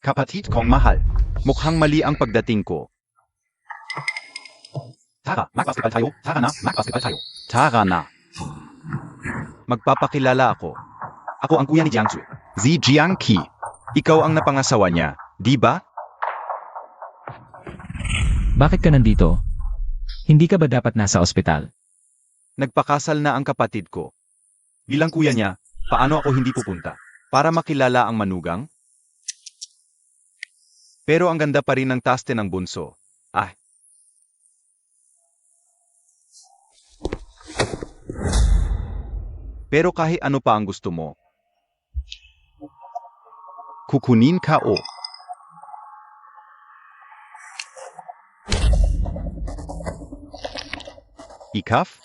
Kapatid kong mahal. Mukhang mali ang pagdating ko. Tara, mag-basketball tayo. Tara na. Magpapakilala ako. Ako ang kuya ni Jiangsu. Si Jiangqi. Ikaw ang napangasawa niya, di ba? Bakit ka nandito? Hindi ka ba dapat nasa ospital? Nagpakasal na ang kapatid ko. Bilang kuya niya, paano ako hindi pupunta? Para makilala ang manugang? Pero ang ganda pa rin ng taste ng bunso. Pero kahit ano pa ang gusto mo. Kukunin ka o. Ikaf?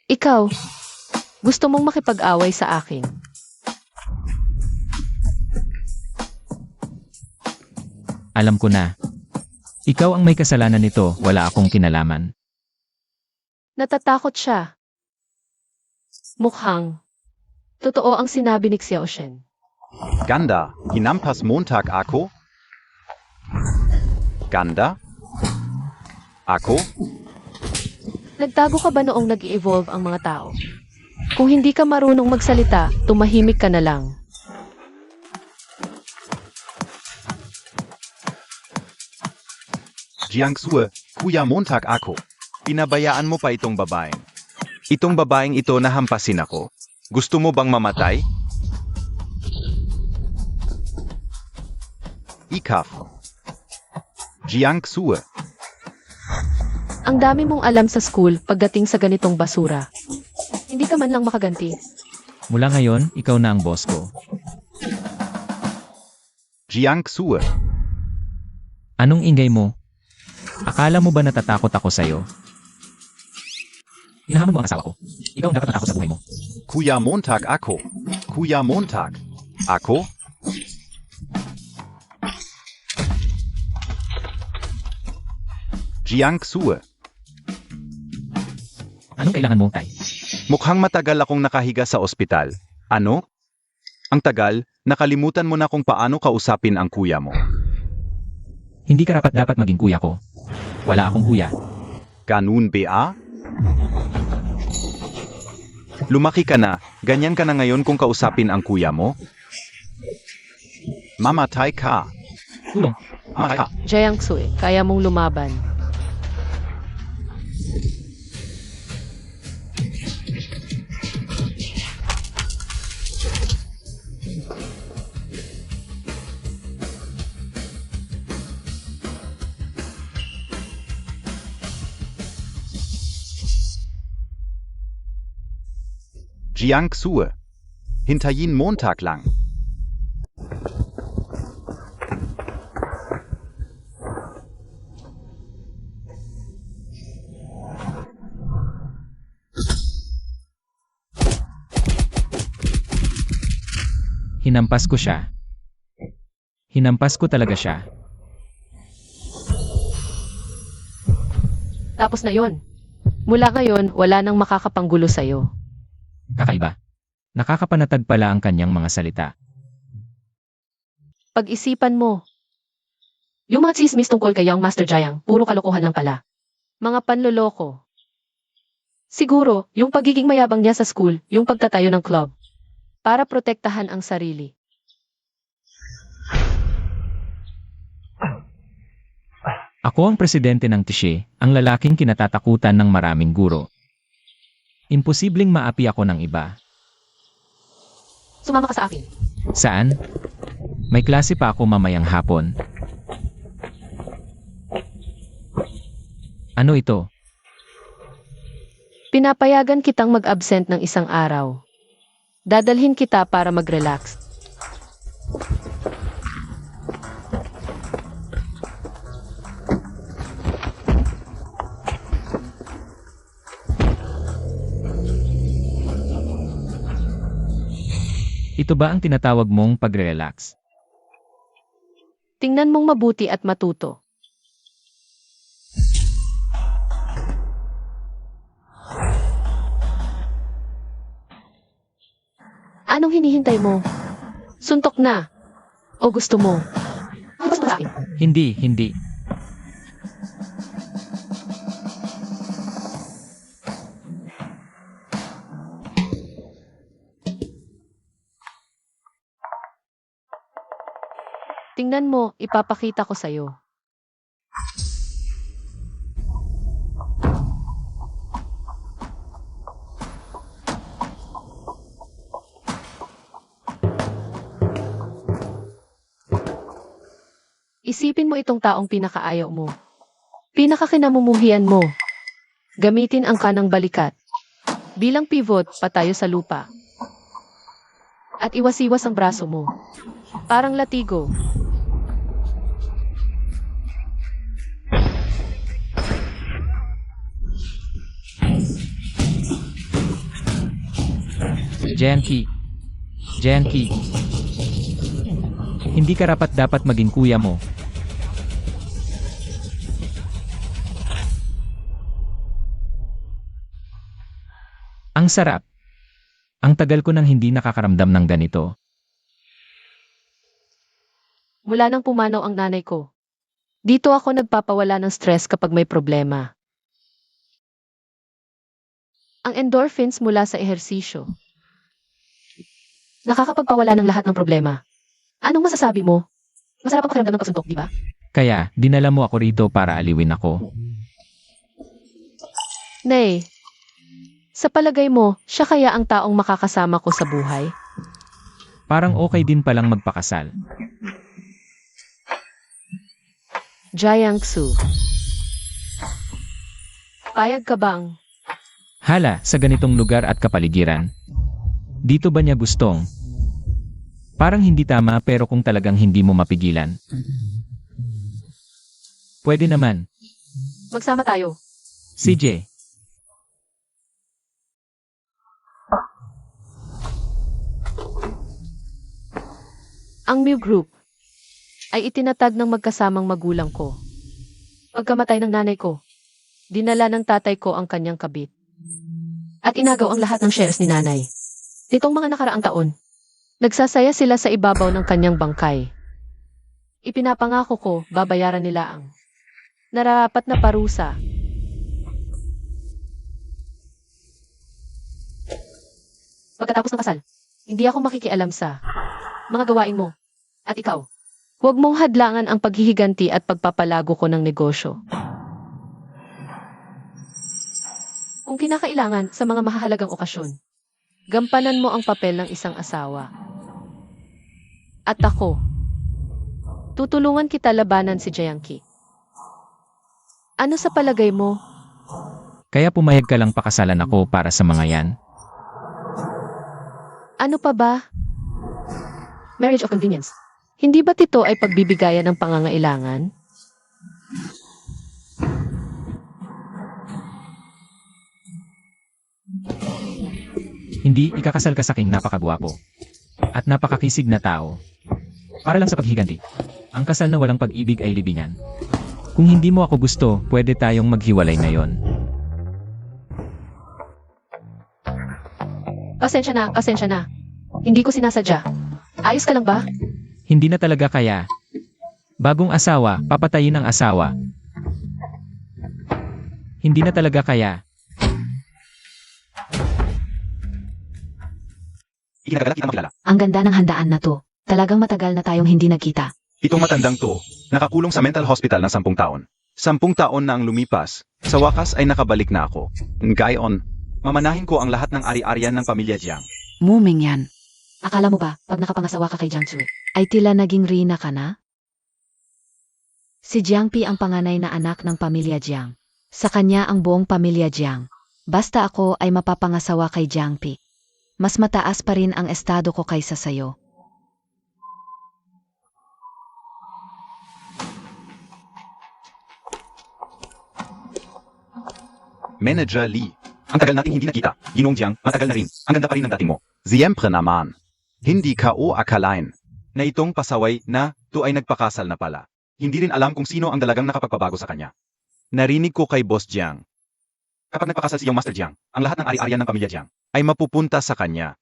Ikaw, gusto mong makipag-away sa akin. Alam ko na. Ikaw ang may kasalanan nito, wala akong kinalaman. Natatakot siya. Mukhang totoo ang sinabi ni Xiaoshen. Ganda, hinampas Montag ako? Ganda? Ako? Nagtago ka ba noong nag-evolve ang mga tao? Kung hindi ka marunong magsalita, tumahimik ka na lang. Jiangsu, kuya Montag ako. Pinabayaan mo pa itong babaeng. Itong babaeng ito nahampasin ako. Gusto mo bang mamatay? Ikaf. Jiangsu. Ang dami mong alam sa school pagdating sa ganitong basura. Hindi ka man lang makaganti. Mula ngayon, ikaw na ang boss ko. Jiangsu. Anong ingay mo? Akala mo ba natatakot ako sa'yo? Hinahamon mo ang asawa ko. Ikaw ang dapat matakot sa buhay mo. Kuya Montag ako. Kuya Montag. Ako? Jiang Xue. Anong kailangan mo, Tay? Mukhang matagal akong nakahiga sa ospital. Ano? Ang tagal, nakalimutan mo na kung paano kausapin ang kuya mo. Hindi ka dapat maging kuya ko. Wala akong kuya. Ganun ba? Lumaki ka na, ganyan ka na ngayon kung kausapin ang kuya mo? Mamatay ka. Tulong. Mamatay ka. Jiang Xue, kaya mong lumaban. Jiang Xue. Hintayin Montag lang. Hinampas ko siya. Hinampas ko talaga siya. Tapos na yon. Mula ngayon, wala nang makakapanggulo sa'yo. Kakaiba. Nakakapanatag pala ang kanyang mga salita. Pag-isipan mo. Yung mga chismis tungkol kay Young Master Jiang, puro kalokohan lang pala. Mga panloloko. Siguro, yung pagiging mayabang niya sa school, yung pagtatayo ng club. Para protektahan ang sarili. Ako ang presidente ng Tishe, ang lalaking kinatatakutan ng maraming guro. Imposibleng maapi ako ng iba. Sumama ka sa akin. Saan? May klase pa ako mamayang hapon. Ano ito? Pinapayagan kitang mag-absent ng isang araw. Dadalhin kita para mag-relax. Ito ba ang tinatawag mong pagre-relax? Tingnan mong mabuti at matuto. Anong hinihintay mo? Suntok na. O gusto mo? Gusto mo sa akin? Hindi, hindi. Tingnan mo, ipapakita ko sa'yo. Isipin mo itong taong pinakaayaw mo. Pinakakinamumuhian mo. Gamitin ang kanang balikat. Bilang pivot, patayo sa lupa. At iwas-iwas ang braso mo. Parang latigo. Genki. Genki. Hindi ka dapat maging kuya mo. Ang sarap. Ang tagal ko nang hindi nakakaramdam ng ganito. Mula nang pumanaw ang nanay ko. Dito ako nagpapawala ng stress kapag may problema. Ang endorphins mula sa ehersisyo. Nakakapagpawala ng lahat ng problema. Anong masasabi mo? Masarap ang pakiramdam ng pagsuntok, di ba? Kaya, dinala mo ako rito para aliwin ako. Nay, sa palagay mo, siya kaya ang taong makakasama ko sa buhay? Parang okay din palang magpakasal. Jiang Xue. Payag ka bang? Hala, sa ganitong lugar at kapaligiran. Dito ba niya gustong? Parang hindi tama pero kung talagang hindi mo mapigilan. Pwede naman. Magsama tayo. CJ. Ang Mew Group ay itinatag ng magkasamang magulang ko. Pagkamatay ng nanay ko, Dinala ng tatay ko ang kanyang kabit. At inagaw ang lahat ng shares ni nanay. Nitong mga nakaraang taon, nagsasaya sila sa ibabaw ng kanyang bangkay. Ipinapangako ko, babayaran nila ang nararapat na parusa. Pagkatapos ng kasal, hindi ako makikialam sa mga gawain mo. At ikaw, huwag mong hadlangan ang paghihiganti at pagpapalago ko ng negosyo. Kung kinakailangan sa mga mahahalagang okasyon, gampanan mo ang papel ng isang asawa. At ako, tutulungan kita labanan si Jayanki. Ano sa palagay mo? Kaya pumayag ka lang pakasalan ako para sa mga yan. Ano pa ba? Marriage of convenience. Hindi ba ito ay pagbibigayan ng pangangailangan? Hindi ikakasal ka sa aking napakagwapo at napakakisig na tao. Para lang sa paghiganti. Ang kasal na walang pag-ibig ay libingan. Kung hindi mo ako gusto, pwede tayong maghiwalay ngayon. Pasensya na. Hindi ko sinasadya. Ayos ka lang ba? Hindi na talaga kaya. Bagong asawa, papatayin ang asawa. Hindi na talaga kaya. Ikinagalat kita makilala. Ang ganda ng handaan na to. Talagang matagal na tayong hindi nagkita. Itong matandang to, nakakulong sa mental hospital ng 10 taon. 10 taon na ang lumipas, sa wakas ay nakabalik na ako. Gayon, mamanahin ko ang lahat ng ari-arian ng pamilya Jiang. Mu Mingyan. Akala mo ba, pag nakapangasawa ka kay Jiangsu, ay tila naging reyna ka na? Si Jiangpi ang panganay na anak ng pamilya Jiang. Sa kanya ang buong pamilya Jiang. Basta ako ay mapapangasawa kay Jiangpi. Mas mataas pa rin ang estado ko kaysa sayo. Manager Lee, ang tagal nating hindi nakita. Ginong Jiang, matagal na rin. Ang ganda pa rin ng dating mo. Siyempre naman, hindi ka o akalain na itong pasaway na to ay nagpakasal na pala. Hindi rin alam kung sino ang dalagang nakapagpabago sa kanya. Narinig ko kay Boss Jiang Kapag nagpakasal si Yung Master Jiang, ang lahat ng ari-arian ng pamilya Jiang. ay mapupunta sa kanya.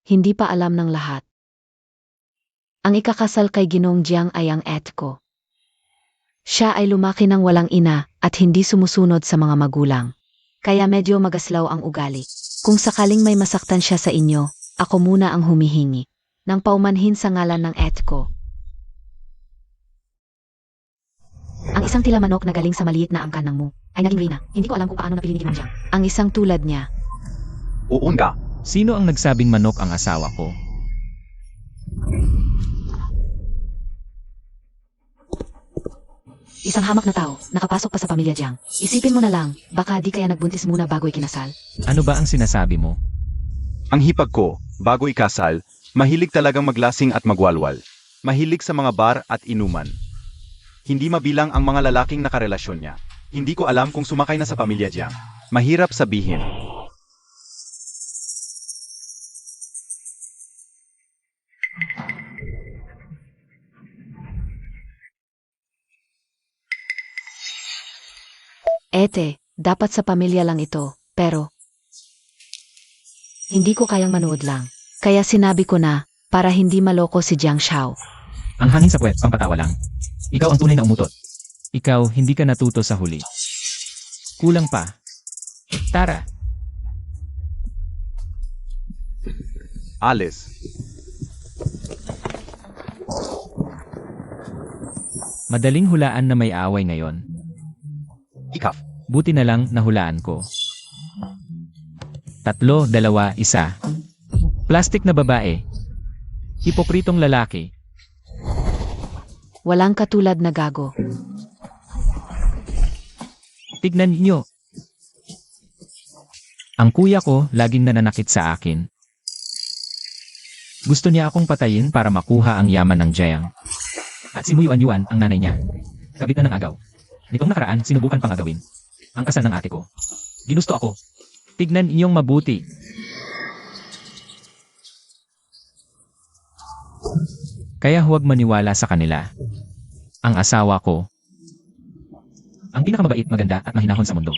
Hindi pa alam ng lahat. Ang ikakasal kay Ginong Jiang ay ang ko. Siya ay lumaki ng walang ina at hindi sumusunod sa mga magulang. Kaya medyo magaslaw ang ugali. Kung sakaling may masaktan siya sa inyo, ako muna ang humihingi ng paumanhin sa ngalan ng ko. Ang isang tila manok na galing sa maliit na angkan ng Mu ay naging reyna. Hindi ko alam kung paano napili ni Ginong Jiang. Ang isang tulad niya. Uun ka. Sino ang nagsabing manok ang asawa ko? Isang hamak na tao, nakapasok pa sa pamilya Jiang. Isipin mo na lang, baka di kaya nagbuntis muna bago ikinasal. Ano ba ang sinasabi mo? Ang hipag ko, bago ikasal, mahilig talagang maglasing at magwalwal. Mahilig sa mga bar at inuman. Hindi mabilang ang mga lalaking nakarelasyon niya. Hindi ko alam kung sumakay na sa pamilya Jiang. Mahirap sabihin. Dapat sa pamilya lang ito, pero hindi ko kayang manood lang. Kaya sinabi ko na, para hindi maloko si Jiang Shao. Ang hangin sa puwet, pampatawa lang. Ikaw ang tunay na umutot. Ikaw, hindi ka natuto sa huli. Kulang pa. Tara. Alis. Madaling hulaan na may away ngayon. Ikaf. Buti na lang nahulaan ko. 3, 2, 1. Plastik na babae. Hipokritong lalaki. Walang katulad na gago. Tignan niyo. Ang kuya ko laging nananakit sa akin. Gusto niya akong patayin para makuha ang yaman ng Jiang. At si Muyuan ang nanay niya. Kabit na ng agaw. Nitong nakaraan, sinubukan pang agawin ang kasal ng ate ko. Ginusto ako. Tignan inyong mabuti. Kaya huwag maniwala sa kanila. Ang asawa ko Ang pinakamabait, maganda at mahinahon sa mundo.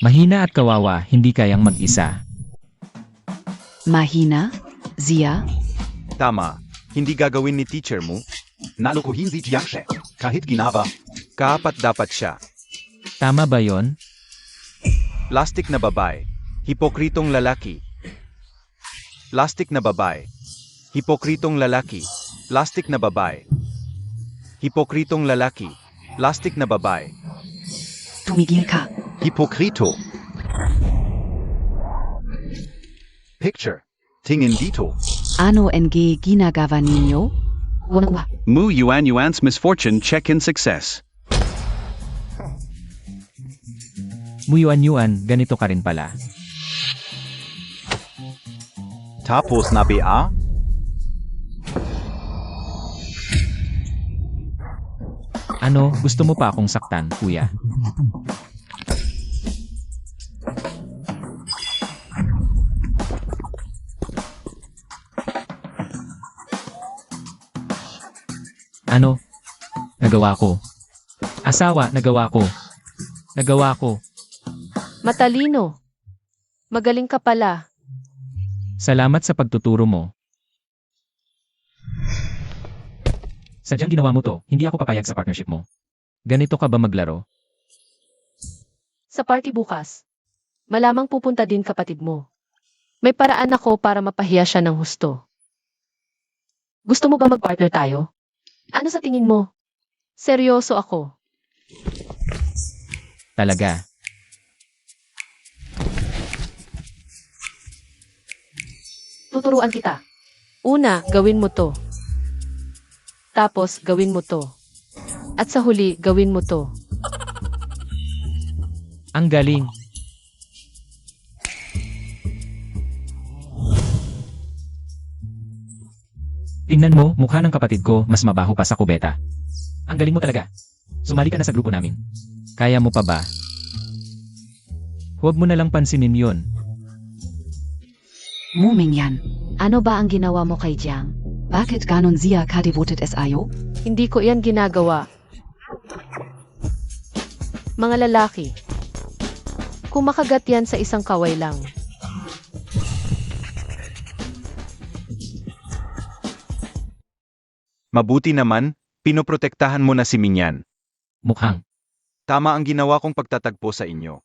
Mahina at kawawa, hindi kayang mag-isa. Mahina? Zia? Tama, hindi gagawin ni teacher mo. Nalukuhin si Jiang She. Kahit ginaba. Kaapat dapat siya. Tama ba yon? Plastic na babae. Hipokritong lalaki. Plastic na babae. Hipokritong lalaki. Plastic na babae. Hipokritong lalaki. Plastic na babae. Tumigil ka. Hipokrito. Picture. Tingin dito. Ano NG ginagawa ninyo? Wala. Mu Yuan Yuan's misfortune check-in success. Muyuan-yuan, ganito ka rin pala. Tapos na ba? Ano, gusto mo pa akong saktan, kuya? Ano? Nagawa ko. Asawa, nagawa ko. Nagawa ko. Matalino. Magaling ka pala. Salamat sa pagtuturo mo. Sadyang ginawa mo to, hindi ako papayag sa partnership mo. Ganito ka ba maglaro? Sa party bukas. Malamang pupunta din kapatid mo. May paraan ako para mapahiya siya ng husto. Gusto mo ba mag-partner tayo? Ano sa tingin mo? Seryoso ako. Talaga. Tuturuan kita. Una, gawin mo to. Tapos, gawin mo to. At sa huli, gawin mo to. Ang galing. Tingnan mo, mukha ng kapatid ko mas mabaho pa sa kubeta. Ang galing mo talaga. Sumali ka na sa grupo namin. Kaya mo pa ba? Huwag mo na lang pansinin yun. Mu Mingyan. Ano ba ang ginawa mo kay Jiang? Bakit ganon Zia ka devoted SIO? Hindi ko yan ginagawa. Mga lalaki. Kung makagat yan sa isang kaway lang. Mabuti naman, pinoprotektahan mo na si Minyan. Mukhang. Tama ang ginawa kong pagtatagpo sa inyo.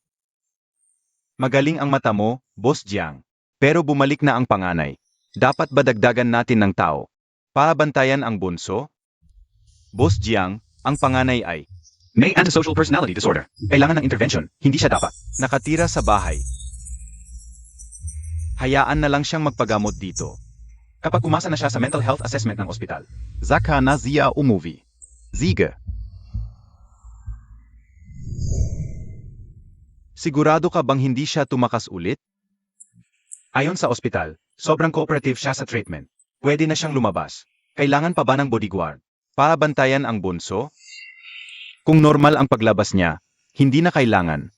Magaling ang mata mo, Boss Jiang. Pero bumalik na ang panganay. Dapat ba dagdagan natin ng tao? Pabantayan ang bunso? Boss Jiang, ang panganay ay May antisocial personality disorder. Kailangan ng intervention. Hindi siya dapat. nakatira sa bahay. Hayaan na lang siyang magpagamot dito. Kapag umasa na siya sa mental health assessment ng ospital. Zaka na Zia umuwi. Ziga. Sigurado ka bang hindi siya tumakas ulit? Ayon sa ospital, sobrang cooperative siya sa treatment. Pwede na siyang lumabas. Kailangan pa ba ng bodyguard? Pabantayan ang bunso? Kung normal ang paglabas niya, hindi na kailangan.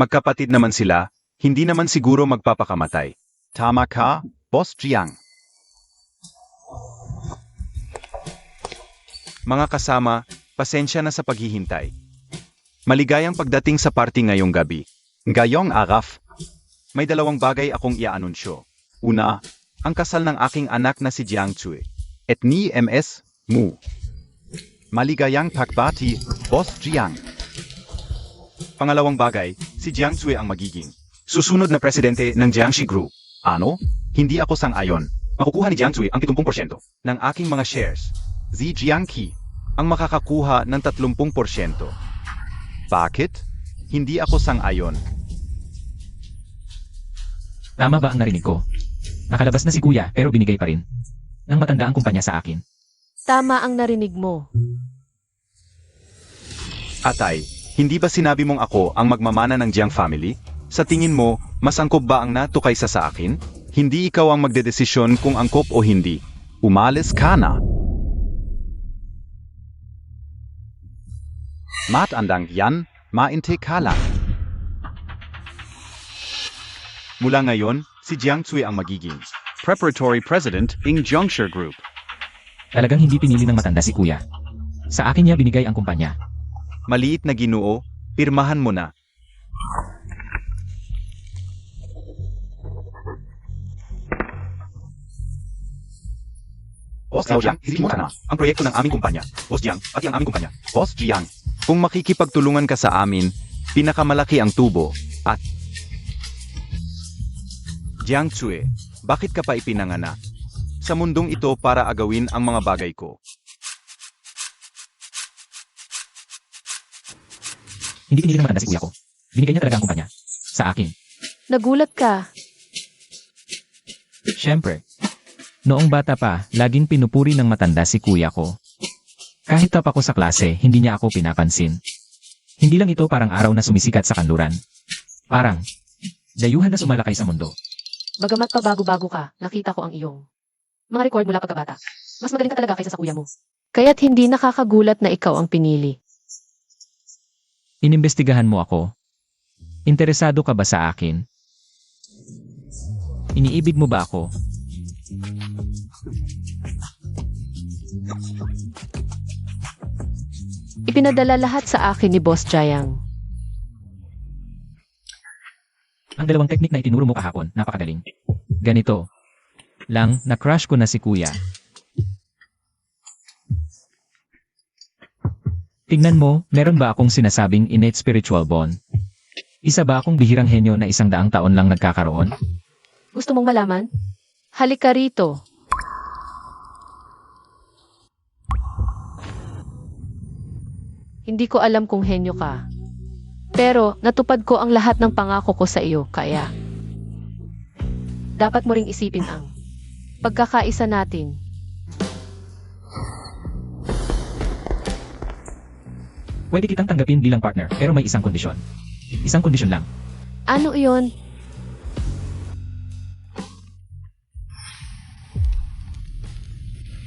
Magkapatid naman sila, hindi naman siguro magpapakamatay. Tama ka, Boss Jiang. Mga kasama, pasensya na sa paghihintay. Maligayang pagdating sa party ngayong gabi. Ngayong araf, may dalawang bagay akong iaanunsyo. Una, ang kasal ng aking anak na si Jiang Cui. Et ni MS Mu. Maligayang pagbati, Boss Jiang. Pangalawang bagay, si Jiang Cui ang magiging Susunod na presidente ng Jiangxi Group. Ano? Hindi ako sang-ayon. Makukuha ni Jiang Cui ang 70% ng aking mga shares. Zi Jiangqi ang makakakuha ng 30%. Bakit? Hindi ako sang-ayon. Tama ba ang narinig ko? Nakalabas na si kuya pero binigay pa rin. Nang matanda ang kumpanya sa akin. Tama ang narinig mo. Atay, hindi ba sinabi mong ako ang magmamana ng Jiang family? Sa tingin mo, mas angkop ba ang nato kaysa sa akin? Hindi ikaw ang magdedesisyon kung angkop o hindi. Umalis ka na. Matandang yan, mainte ka lang. Mula ngayon, si Jiang Cui ang magiging Preparatory President ng Zhongshi Group. Talagang hindi pinili ng matanda si kuya. Sa akin niya binigay ang kumpanya. maliit na ginoo, Pirmahan mo na. Boss Jiang, isipin mo na ang proyekto ng aming kumpanya. Boss Jiang, pati ang aming kumpanya. Boss Jiang, Kung makikipagtulungan ka sa amin, pinakamalaki ang tubo, at... Jiang Tsue, bakit ka pa ipinanganak? Sa mundong ito para agawin ang mga bagay ko. Hindi pinili ng matanda si kuya ko. Binigay niya talaga ang kumpanya. Sa akin. Nagulat ka. Siyempre. Noong bata pa, laging pinupuri ng matanda si kuya ko. Kahit top ako sa klase, hindi niya ako pinapansin. Hindi lang ito parang araw na sumisikat sa kanluran. Parang, dayuhan na sumalakay sa mundo. Bagamat pa bago-bago ka, nakita ko ang iyong mga record mula pagkabata. Mas magaling ka talaga kaysa sa kuya mo. Kaya't hindi nakakagulat na ikaw ang pinili. Inimbestigahan mo ako. Interesado ka ba sa akin? Iniibig mo ba ako? Ipinadala lahat sa akin ni Boss Jiang. Ang dalawang teknik na itinuro mo kahapon, napakagaling. Ganito. Lang, na-crush ko na si kuya. Tingnan mo, meron ba akong sinasabing innate spiritual bond? Isa ba akong bihirang henyo na 100 taon lang nagkakaroon? Gusto mong malaman? Halika rito. Hindi ko alam kung henyo ka. Pero natupad ko ang lahat ng pangako ko sa iyo, kaya dapat mo ring isipin ang pagkakaisa natin. Pwede kitang tanggapin bilang partner, pero may isang kondisyon. Isang kondisyon lang. Ano iyon?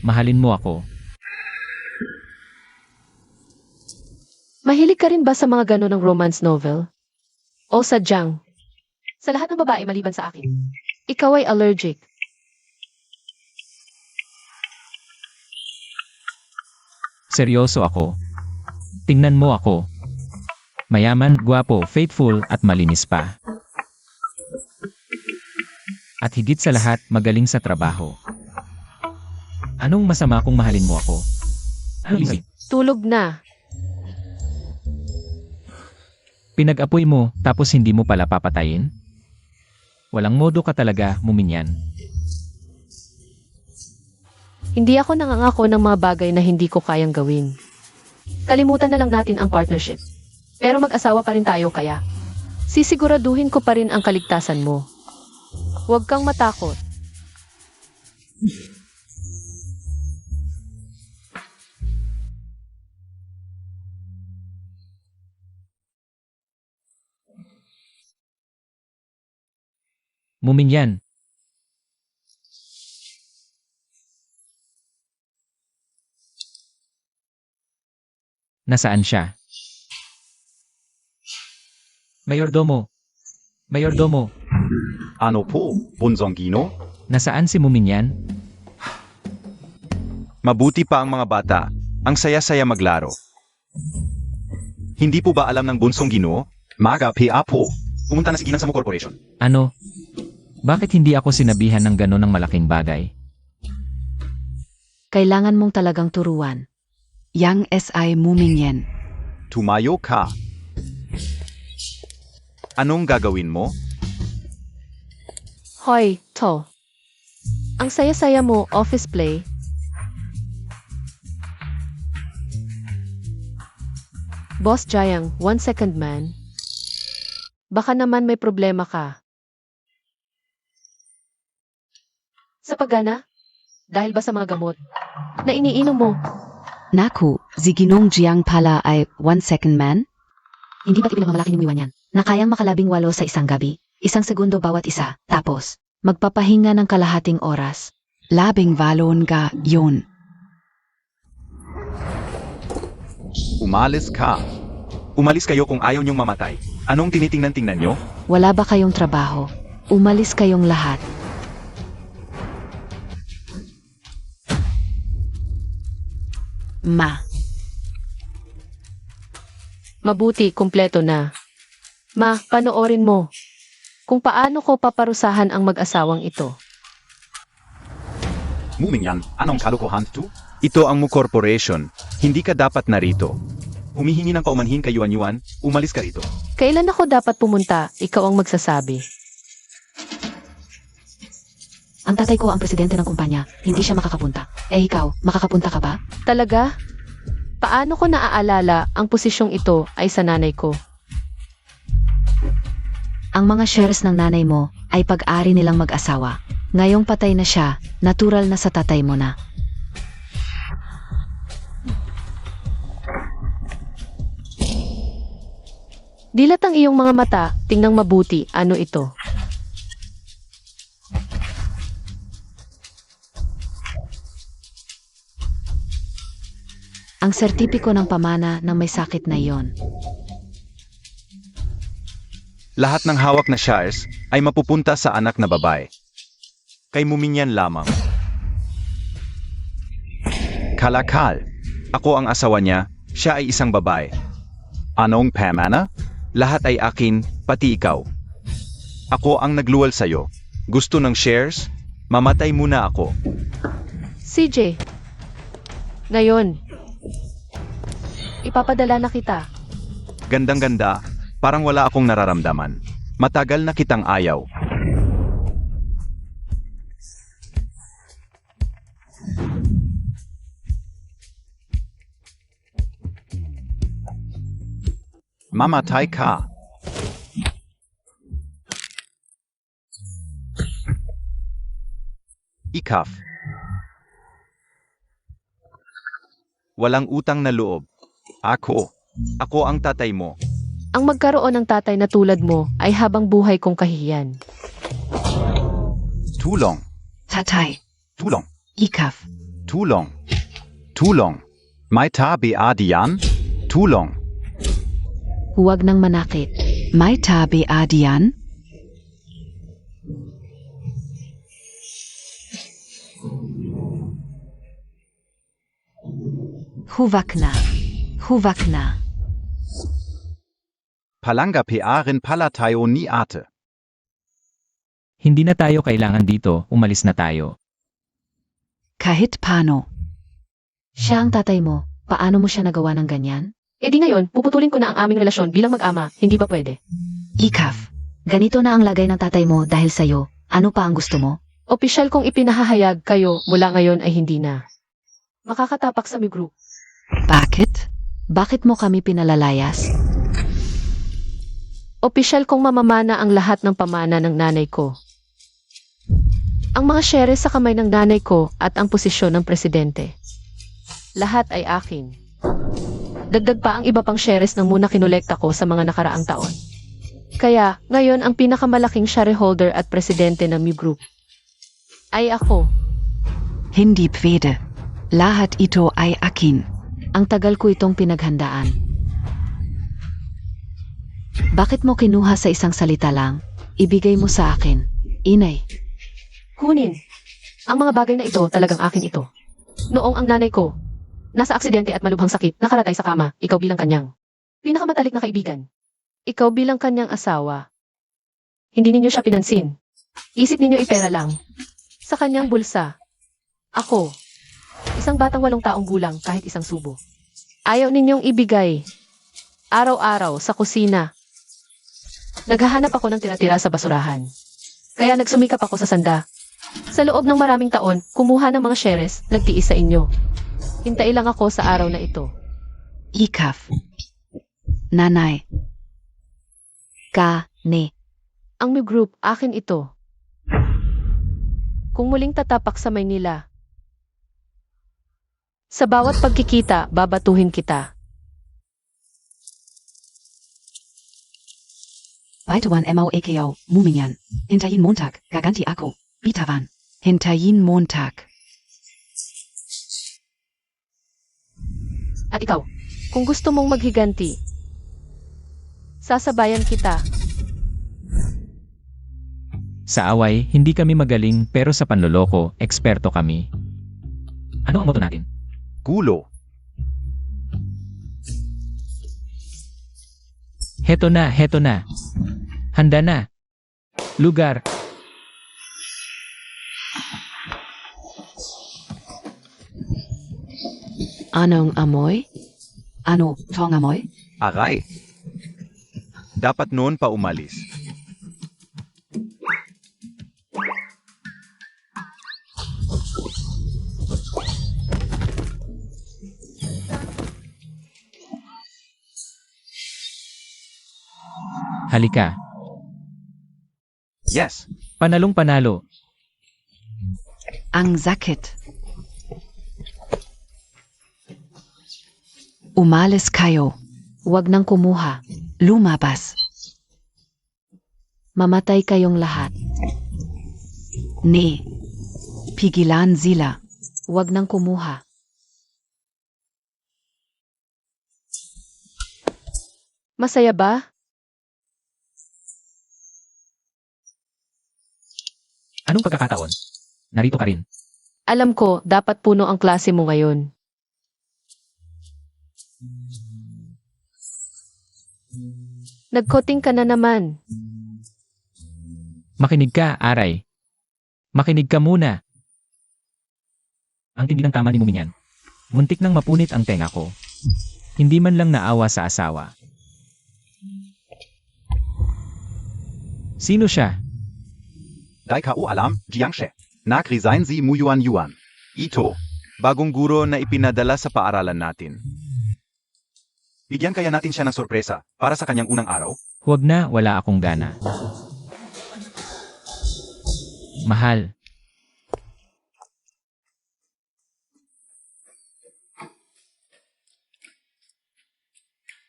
Mahalin mo ako. Mahilig ka rin ba sa mga gano'n ng romance novel? O sadyang, sa lahat ng babae maliban sa akin, ikaw ay allergic. Seryoso ako. Tingnan mo ako. Mayaman, gwapo, faithful, at malinis pa. At higit sa lahat, magaling sa trabaho. Anong masama kung mahalin mo ako? Ano ibig? Tulog na. Pinag-apoy mo, tapos hindi mo pala papatayin? Walang modo ka talaga, muminyan. Hindi ako nangangako ng mga bagay na hindi ko kayang gawin. Kalimutan na lang natin ang partnership. Pero mag-asawa pa rin tayo kaya. Sisiguraduhin ko pa rin ang kaligtasan mo. Huwag kang matakot. Muminyan. Nasaan siya? Mayordomo. Mayordomo. ano po, Bunzongino? Nasaan si Muminyan? Mabuti pa ang mga bata. Ang saya-saya maglaro. Hindi po ba alam ng bunsong Ginoo? Maga PA po. Pumunta na si Ginang sa Mo Corporation. Ano? Bakit hindi ako sinabihan ng gano'n ng malaking bagay? Kailangan mong talagang turuan. Yang SI Mumingyen. Tumayo ka. Anong gagawin mo? Hoy, to. Ang saya-saya mo, office play. Boss Jiang, 1 second man. Baka naman may problema ka. Sa paggana? Dahil ba sa mga gamot na iniinom mo? Naku, si Ginong Jiang pala ay 1 second man? Hindi ba't ipinagmamalaki ni Miwan yan? Na kayang makalabing 8 sa isang gabi, 1 segundo bawat isa, tapos, magpapahinga ng kalahating oras. Labing valon ka yun. Umalis ka. Umalis kayo kung ayaw niyong mamatay. Anong tinitingnan-tingnan niyo? Wala ba kayong trabaho? Umalis kayong lahat. Mabuti, kumpleto na. Ma, panoorin mo. Kung paano ko paparusahan ang mag-asawang ito. Mumingyan, anong kalokohan to? Ito ang Mu Corporation. Hindi ka dapat narito. Humihingi ng paumanhin kay Yuan Yuan, umalis ka rito. Kailan ako dapat pumunta? Ikaw ang magsasabi. Ang tatay ko ang presidente ng kumpanya. Hindi siya makakapunta. Eh ikaw, makakapunta ka ba? Talaga? Paano ko naaalala ang posisyong ito ay sa nanay ko? Ang mga shares ng nanay mo ay pag-ari nilang mag-asawa. Ngayong patay na siya, natural na sa tatay mo na. Dilat ang iyong mga mata, tingnan mabuti, ano ito? Ang sertipiko ng pamana ng may sakit na iyon. Lahat ng hawak na shares ay mapupunta sa anak na babae. Kay Muminyan lamang. Kalakal. Ako ang asawa niya, siya ay isang babae. Anong pamana? Lahat ay akin, pati ikaw. Ako ang nagluwal sa'yo. Gusto ng shares? Mamatay muna ako. CJ. Ngayon. Ipapadala na kita. Gandang-ganda, parang wala akong nararamdaman. Matagal na kitang ayaw. Mamatay ka. Ikaf. Walang utang na loob. Ako ang tatay mo. Ang magkaroon ng tatay na tulad mo ay habang buhay kong kahihiyan. Tulong, Tatay. Tulong. Ikaf. tulong, tulong. May tabi adiyan? Tulong. Huwag nang manakit. May tabi adian? Huwag na. Huwag na. Palanga pearin pala tayo ni ate. Hindi na tayo kailangan dito, umalis na tayo. Kahit paano. Siya ang tatay mo. Paano mo siya nagawa ng ganyan? E di ngayon, puputulin ko na ang aming relasyon bilang mag-ama, hindi ba pwede? Ikaf. Ganito na ang lagay ng tatay mo dahil sa'yo. Ano pa ang gusto mo? Opisyal kong ipinahahayag kayo mula ngayon ay hindi na. Makakatapak sa Group. Bakit? Bakit mo kami pinalalayas? Opisyal kong mamamana ang lahat ng pamana ng nanay ko. Ang mga shares sa kamay ng nanay ko at ang posisyon ng presidente. Lahat ay akin. Dagdag pa ang iba pang shares ng muna kinolekta ko sa mga nakaraang taon. Kaya, ngayon ang pinakamalaking shareholder at presidente ng Group ay ako. Hindi pwede. Lahat ito ay akin. Ang tagal ko itong pinaghandaan. Bakit mo kinuha sa isang salita lang? Ibigay mo sa akin. Inay. Kunin. Ang mga bagay na ito talagang akin ito. Noong ang nanay ko, nasa aksidente at malubhang sakit, nakaratay sa kama, ikaw bilang kanyang pinakamatalik na kaibigan. Ikaw bilang kanyang asawa. Hindi ninyo siya pinansin. Isip ninyo ipera lang. Sa kanyang bulsa. Ako, isang batang 8 taong gulang kahit isang subo. Ayaw ninyong ibigay. Araw-araw sa kusina. Naghahanap ako ng tira-tira sa basurahan. Kaya nagsumikap ako sa sanda. Sa loob ng maraming taon, kumuha ng mga shares, nagtiis sa inyo. Hintay lang ako sa araw na ito. Ikaf. Nanay. Ka-ne. Ang Group, akin ito. Kung muling tatapak sa Maynila, sa bawat pagkikita, babatuhin kita. Baitawan MOAKO, Muminyan. Hintayin Montag, gaganti ako. Bitawan. Hintayin Montag. At ikaw, kung gusto mong maghiganti, sasabayan kita. Sa away, hindi kami magaling pero sa panloloko, eksperto kami. Ano ang moto natin? Gulo. Heto na, heto na. Handa na. Lugar. Anong amoy? Ano, tong amoy? Aray. Dapat noon pa umalis. Halika. Yes. Panalong panalo. Ang sakit. Umalis kayo. Huwag nang kumuha. Lumabas. Mamatay kayong lahat. Nee. Pigilan sila. Huwag nang kumuha. Masaya ba? Anong pagkakataon? Narito ka rin. Alam ko, dapat puno ang klase mo ngayon. Nagkoting ka na naman. Makinig ka, Aray. Makinig ka muna. Ang tindi ng tama ni Muminyan. Muntik nang mapunit ang tenga ko. Hindi man lang naawa sa asawa. Sino siya? Dai ka alam, Jiangshe. Nak resign si Muyuan Yuan. Ito, bagong guro na ipinadala sa paaralan natin. Bigyan kaya natin siya ng sorpresa para sa kanyang unang araw? Huwag na, wala akong gana. Mahal.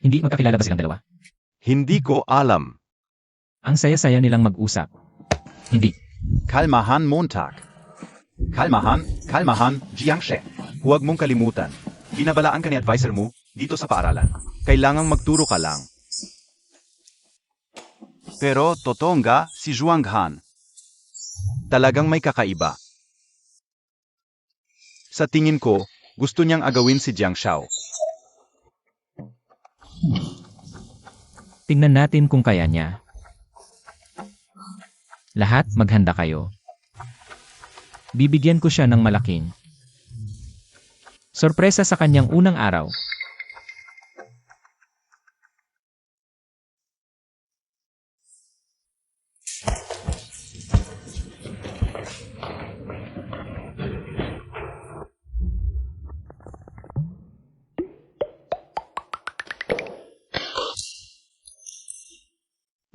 Hindi magkakilala ba silang dalawa? Hindi ko alam. Ang saya-saya nilang mag-usap. Hindi. Kalmahan Montag. Kalmahan, Jiangshe. Huwag mong kalimutan. Binabalaan ka ni advisor mo dito sa paaralan. Kailangang magturo ka lang. Pero totoo nga si Zhuang Han. Talagang may kakaiba. Sa tingin ko, gusto niyang agawin si Jiang Shao. Tingnan natin kung kaya niya. Lahat maghanda kayo. Bibigyan ko siya ng malaking sorpresa sa kanyang unang araw.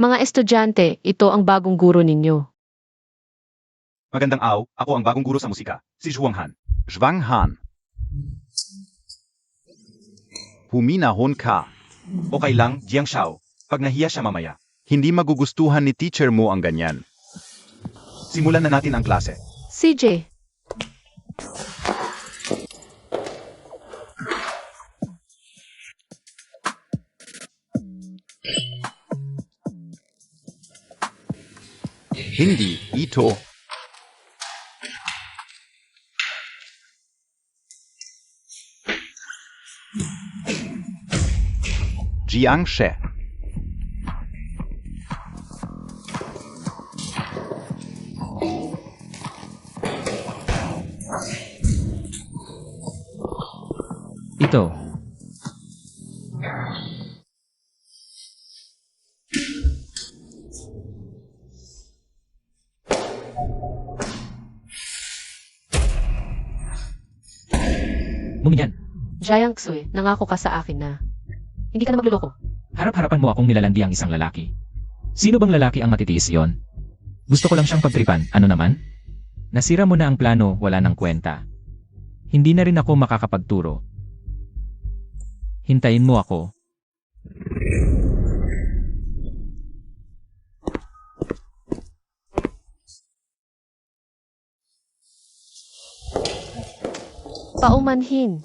Mga estudyante, ito ang bagong guro ninyo. Magandang ako ang bagong guro sa musika, si Zhuang Han. Zhuang Han. Huminahon ka. Okay lang, Jiang Shao. Pag nahiya siya mamaya. Hindi magugustuhan ni teacher mo ang ganyan. Simulan na natin ang klase. CJ, Hindi ito. Jiangshe. Ito. Muminyan, Jiang Xue, nangako ka sa akin na hindi ka na magluloko. harap-harapan mo akong nilalandi ang isang lalaki. Sino bang lalaki ang matitiis yon? Gusto ko lang siyang pagtripan, ano naman? Nasira mo na ang plano, wala nang kwenta. Hindi na rin ako makakapagturo. Hintayin mo ako. Paumanhin.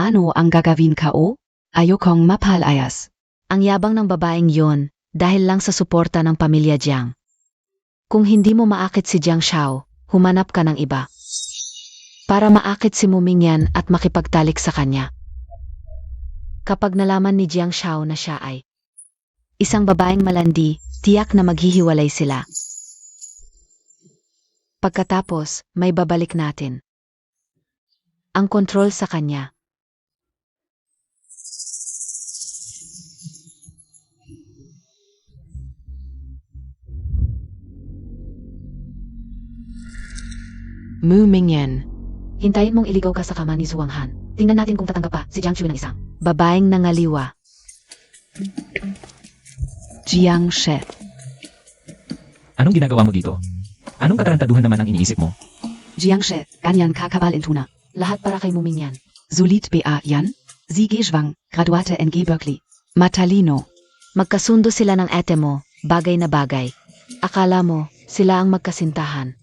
Ano ang gagawin ko? Ayokong mapalayas. Ang yabang ng babaeng yon, dahil lang sa suporta ng pamilya Jiang. Kung hindi mo maakit si Jiang Shao, humanap ka ng iba. para maakit si Mumingyan at makipagtalik sa kanya. Kapag nalaman ni Jiang Shao na siya ay isang babaeng malandi, tiyak na maghihiwalay sila. Pagkatapos, may babalik natin ang kontrol sa kanya. Mumingyan. Hintayin mong iligaw ka sa kama ni Zhuang Han. Tingnan natin kung tatanggap pa si Jiang Shui ng isang. Babaeng nangaliwa. Jiang She. Anong ginagawa mo dito? Anong katarantaduhan naman ang iniisip mo? Jiang She, ganyan kakabal in Tuna. Lahat para kay Mumingyan. Sulit BA Yan. Sie Geschwang, Graduate NG Berkeley. Matalino. Magkasundo sila ng ate mo, bagay na bagay. Akala mo, sila ang magkasintahan.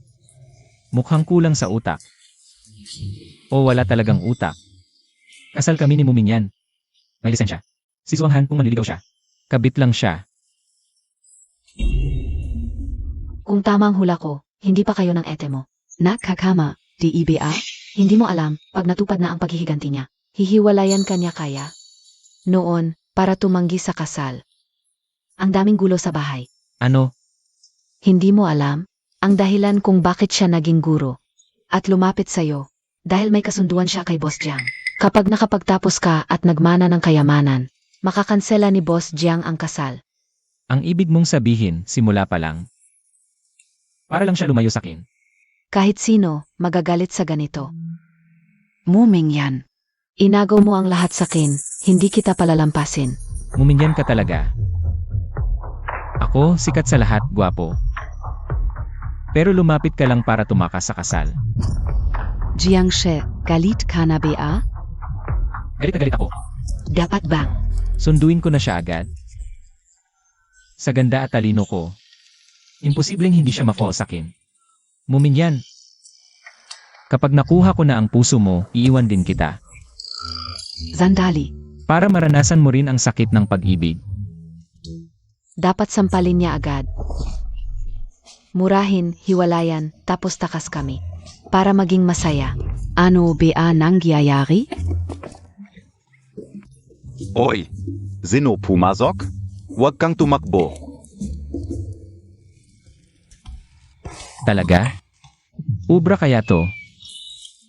Mukhang kulang sa utak. O wala talagang utak. Kasal kami ni Mumingyan. May lisensya. Si Zhuang Han kung manliligaw siya. Kabit lang siya. Kung tama ang hula ko, hindi pa kayo ng ete mo. Nakakama, DIBA. Hindi mo alam, pag natupad na ang paghihiganti niya. Hihiwalayan kanya kaya? Noon, para tumanggi sa kasal. Ang daming gulo sa bahay. Ano? Hindi mo alam ang dahilan kung bakit siya naging guro at lumapit sa'yo. Dahil may kasunduan siya kay Boss Jiang. Kapag nakapagtapos ka at nagmana ng kayamanan, makakansela ni Boss Jiang ang kasal. Ang ibig mong sabihin, simula pa lang. Para lang siya lumayo sa akin. Kahit sino, magagalit sa ganito. Mumingyan. Inagaw mo ang lahat sa akin, hindi kita palalampasin. Mumingyan ka talaga. Ako, sikat sa lahat, gwapo. Pero lumapit ka lang para tumakas sa kasal. Jiang She, galit ka na BA? Galit na galit ako. Dapat bang? Sunduin ko na siya agad. Sa ganda at talino ko, imposibleng hindi siya ma-fall sa akin. Mumingyan. Kapag nakuha ko na ang puso mo, iiwan din kita. Sandali. Para maranasan mo rin ang sakit ng pag-ibig. Dapat sampalin niya agad. Murahin, hiwalayan, tapos takas kami. Para maging masaya. Ano BA nangyayari? Oy, Zino Pumasok? Huwag kang tumakbo. Talaga? Ubra kaya to?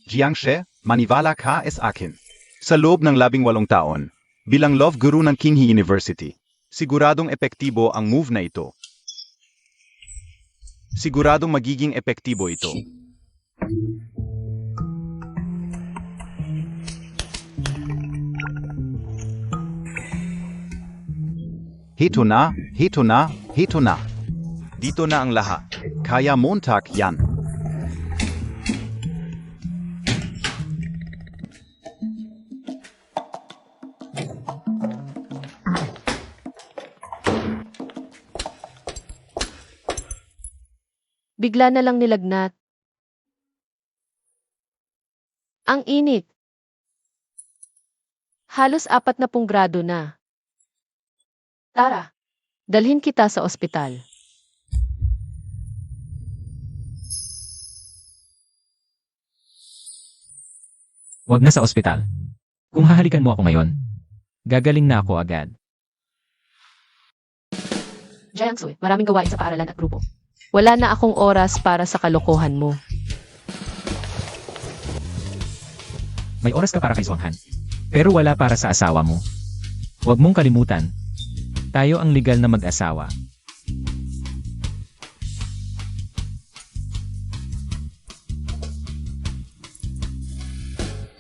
Jiang She, maniwala ka sa akin. Sa loob ng 18 taon, bilang love guru ng Qinghai University, siguradong epektibo ang move na ito. Siguradong magiging epektibo ito. Hito na, hito na, hito na. Dito na ang lahat. Kaya Montag yan. Bigla na lang nilagnat. Ang init. Halos 40 grado na. Tara, dalhin kita sa ospital. Huwag na sa ospital. Kung hahalikan mo ako ngayon, gagaling na ako agad. Jiang Sui, maraming gawain sa paaralan at grupo. Wala na akong oras para sa kalokohan mo. May oras ka para kay Zhuang Han. Pero wala para sa asawa mo. Huwag mong kalimutan. Tayo ang legal na mag-asawa.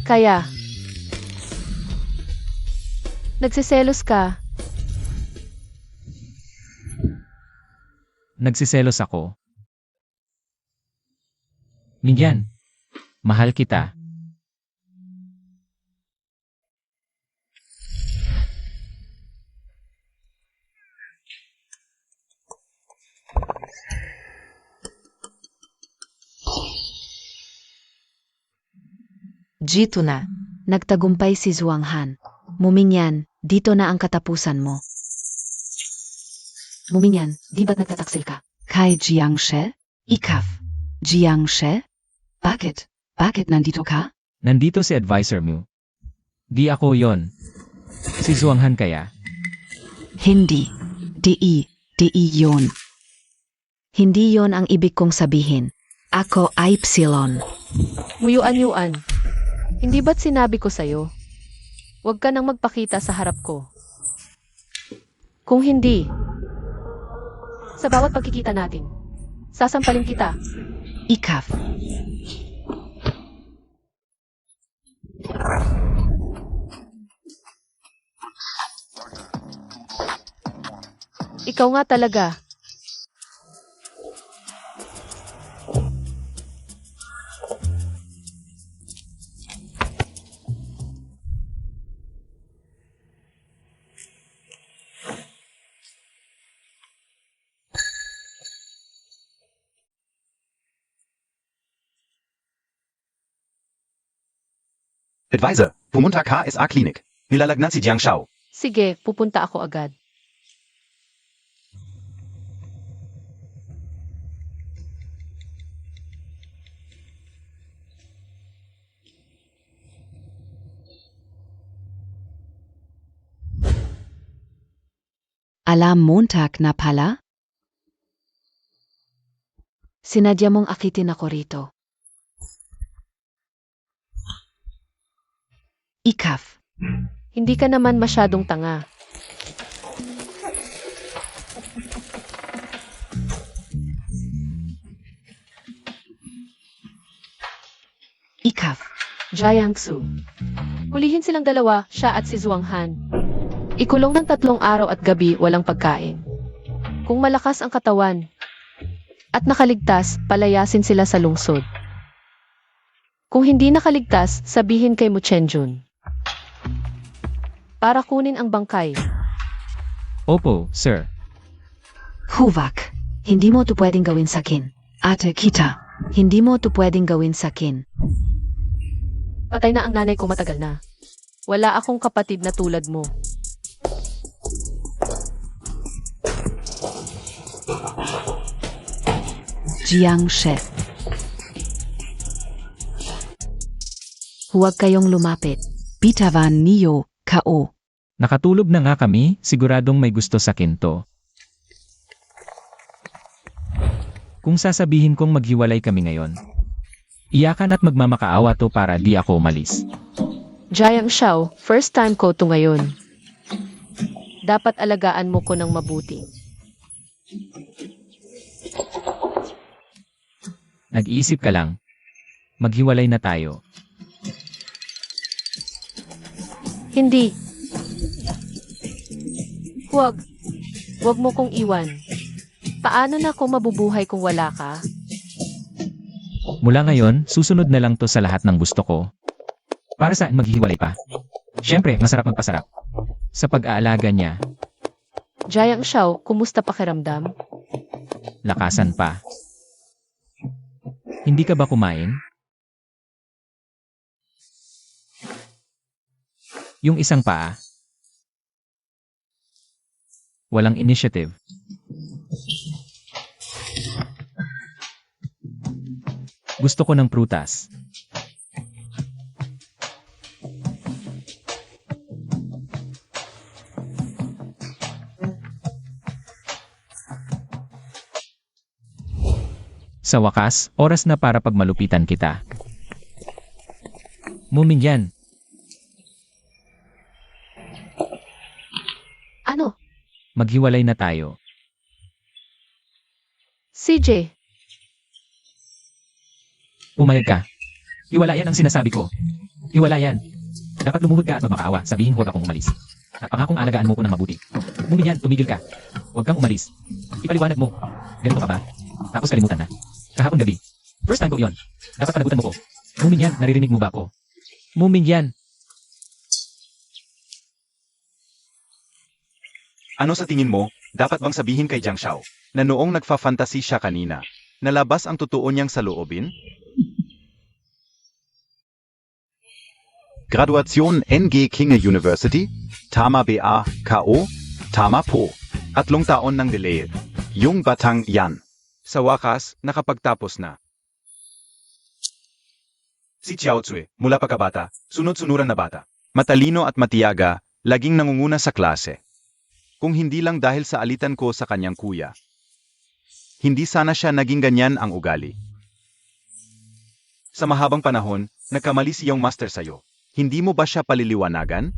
Kaya, nagsiselos ka. Nagsiselos ako. Mingyan, mahal kita. Dito na. Nagtagumpay si Zhuang Han. Mumingyan, dito na ang katapusan mo. Mumingyan, di ba't nagtataksil ka? Kay Jiang She? Ikaf. Jiang She? Bakit? Bakit nandito ka? Nandito si advisor mo. Di ako yon. Si Zuanghan kaya? Hindi. Di yun. Hindi yon ang ibig kong sabihin. Ako ay Epsilon. Muyuan-yuan. Hindi ba't sinabi ko sa'yo? Huwag ka nang magpakita sa harap ko. Kung hindi, sa bawat pagkikita natin, sasampalin kita. Ikaf. Ikaw nga talaga. Advisor, pumunta ka SA Clinic. Nilalagnan si Jiang Shao. Sige, pupunta ako agad. Alam Montag na pala? Sinadya mong akitin ako rito. Ikaf. Hindi ka naman masyadong tanga. Ikaf. Jiangsu. Hulihin silang dalawa, siya at si Zuanghan. Ikulong ng 3 araw at gabi walang pagkain. Kung malakas ang katawan at nakaligtas, palayasin sila sa lungsod. Kung hindi nakaligtas, sabihin kay Mu Chenjun para kunin ang bangkay. Opo, sir. Huvak. Hindi mo to pwedeng gawin sakin. Ate kita. Hindi mo to pwedeng gawin sakin. Patay na ang nanay ko matagal na. Wala akong kapatid na tulad mo. Jiang She. Huwag kayong lumapit. Bitawan niyo, kao. Nakatulog na nga kami, siguradong may gusto sa kinto. Kung sasabihin kong maghiwalay kami ngayon, iyakan at magmamakaawa to para di ako umalis. Jiang Shao, first time ko to ngayon. Dapat alagaan mo ko ng mabuti. Nag-iisip ka lang. Maghiwalay na tayo. Hindi. Huwag. Huwag mo kong iwan. Paano na ako mabubuhay kung wala ka? Mula ngayon, susunod na lang to sa lahat ng gusto ko. Para saan maghiwalay pa? Siyempre, masarap magpasarap. Sa pag-aalaga niya, Jiang Shao, kumusta pakiramdam? lakasan pa. Hindi ka ba kumain? Yung isang paa. Walang initiative. Gusto ko ng prutas. Sa wakas, oras na para pagmalupitan kita. Mumingyan. Ano? Maghiwalay na tayo. CJ, Pumayag ka. Iwala yan ang sinasabi ko. Iwala yan. Dapat lumuhod ka at magmakaawa. Sabihin huwag akong umalis. At pangakong alagaan mo ko ng mabuti. Mumingyan, tumigil ka. Huwag kang umalis. Ipaliwanag mo. Ganito ka ba? Tapos kalimutan na. Kahapon gabi. First time ko yon. Dapat panagutan mo ko. Mumingyan, naririnig mo ba ako? Mumingyan. Ano sa tingin mo, dapat bang sabihin kay Jiang Shao na noong nagfa-fantasy siya kanina, nalabas ang totoo niyang saloobin? Graduation NG Kinge University, Tama BA, KO, Tama Po. 3 taon ng delay. Yung batang yan. Sa wakas, nakapagtapos na. Si Xiao Tsui, mula pagkabata, sunod-sunuran na bata. Matalino at matiyaga, laging nangunguna sa klase. Kung hindi lang dahil sa alitan ko sa kanyang kuya. Hindi sana siya naging ganyan ang ugali. Sa mahabang panahon, nagkamali si Young Master sa'yo. Hindi mo ba siya paliliwanagan?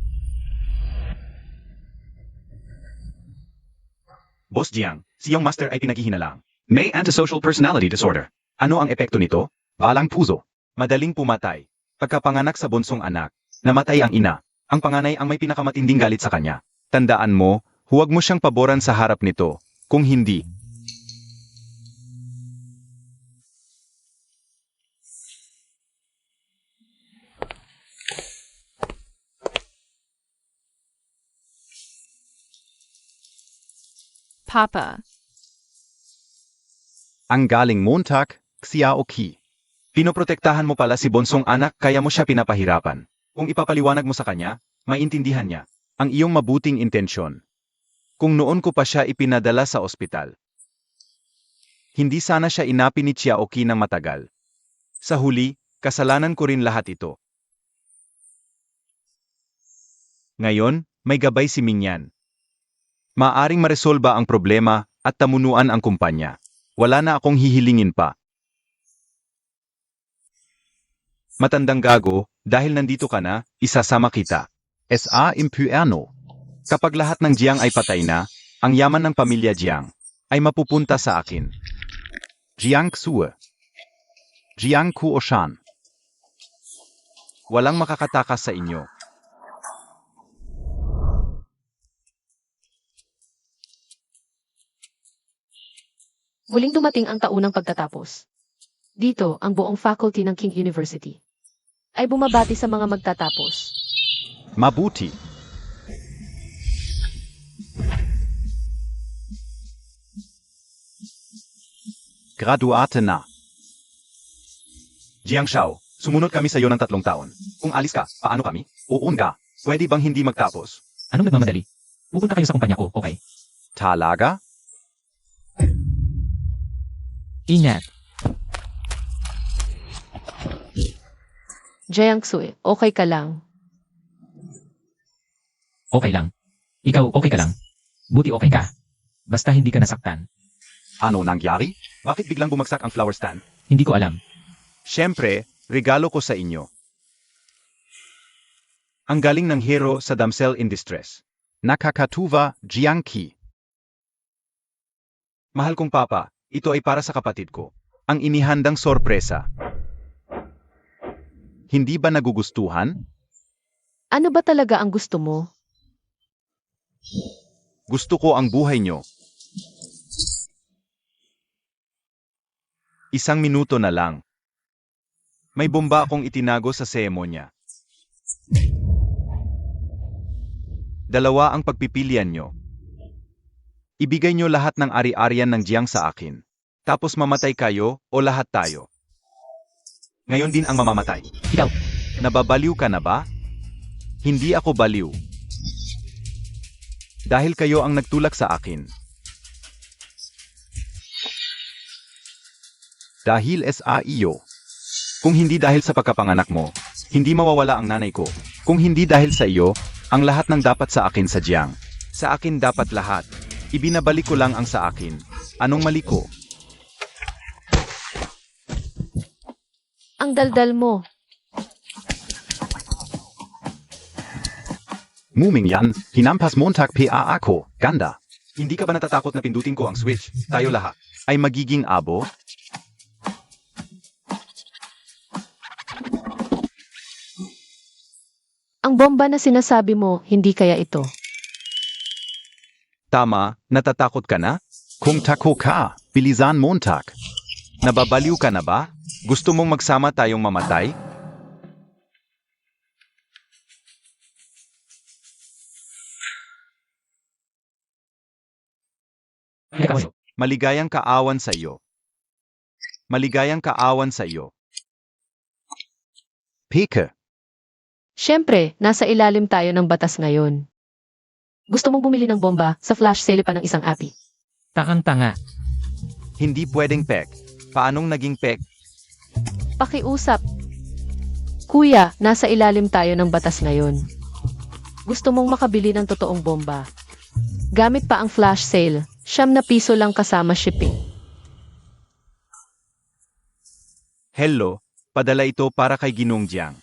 Boss Jiang, si Young Master ay pinaghihinalang. May antisocial personality disorder. Ano ang epekto nito? Balang puso. Madaling pumatay. Pagkapanganak sa bunsong anak, Namatay ang ina. Ang panganay ang may pinakamatinding galit sa kanya. tandaan mo, huwag mo siyang paboran sa harap nito. Kung hindi, Papa. ang galing Montag, Xiaoqi. Pinoprotektahan mo pala si bonsong anak kaya mo siya pinapahirapan. Kung ipapaliwanag mo sa kanya, maintindihan niya. Ang iyong mabuting intensyon. Kung noon ko pa siya ipinadala sa ospital. Hindi sana siya inapi ni Xiaoqi ng matagal. Sa huli, kasalanan ko rin lahat ito. Ngayon, may gabay si Mingyan. Maaring maresolba ang problema at tamunuan ang kumpanya. Wala na akong hihilingin pa. Matandang gago, dahil nandito ka na, isasama kita. S.A. Impuerno. Kapag lahat ng Jiang ay patay na, ang yaman ng pamilya Jiang ay mapupunta sa akin. Jiang Xue. Jiang Kuoshan. Walang makakatakas sa inyo. Muling dumating ang taunang pagtatapos. Dito, ang buong faculty ng King University ay bumabati sa mga magtatapos. Mabuti. Graduate na. Jiang Shao, sumunod kami sa iyo ng 3 taon. Kung alis ka, paano kami? Uun ka. Pwede bang hindi magtapos? Anong nagmamadali? Pupunta kayo sa kumpanya ko, okay? Talaga? Ingat. Jiangsu, okay ka lang. Okay lang. Ikaw, okay ka lang. Buti okay ka. Basta hindi ka nasaktan. Ano nangyari? Bakit biglang bumagsak ang flower stand? Hindi ko alam. Siyempre, regalo ko sa inyo. Ang galing ng hero sa damsel in distress. Nakakatuwa, Jiangqi. Mahal kong papa, ito ay para sa kapatid ko. Ang inihandang sorpresa. Hindi ba nagugustuhan? Ano ba talaga ang gusto mo? Gusto ko ang buhay nyo. 1 minuto na lang. May bomba akong itinago sa seremonya. 2 ang pagpipilian nyo. Ibigay nyo lahat ng ari-arian ng Jiang sa akin. Tapos mamatay kayo o lahat tayo. Ngayon din ang mamamatay. Ikaw, Nababaliw ka na ba? Hindi ako baliw. Dahil kayo ang nagtulak sa akin. Dahil sa iyo. Kung hindi dahil sa pagkapanganak mo, hindi mawawala ang nanay ko. Kung hindi dahil sa iyo, ang lahat ng dapat sa akin sa Jiang. Sa akin dapat lahat. Ibinabalik ko lang ang sa akin. Anong mali ko? Ang daldal mo. Muming yan, hinampas Montag pa ako, ganda. Hindi ka ba natatakot na pindutin ko ang switch? Tayo lahat. Ay magiging abo? Ang bomba na sinasabi mo, hindi kaya ito. Tama, natatakot ka na? Kung tako ka, bilisan Montag. Nababaliw ka na ba? Gusto mong magsama tayong mamatay? hindi ka mo. Maligayang kaawan sa iyo. Maligayang kaawan sa iyo. Peke, Siyempre, nasa ilalim tayo ng batas ngayon. Gusto mong bumili ng bomba sa flash sale pa ng isang api. Takang tanga. hindi pwedeng pek. Paanong naging pek? Pakiusap. Kuya, nasa ilalim tayo ng batas ngayon. Gusto mong makabili ng totoong bomba. Gamit pa ang flash sale, 9 piso lang kasama shipping. Hello, padala ito para kay Ginong Jiang.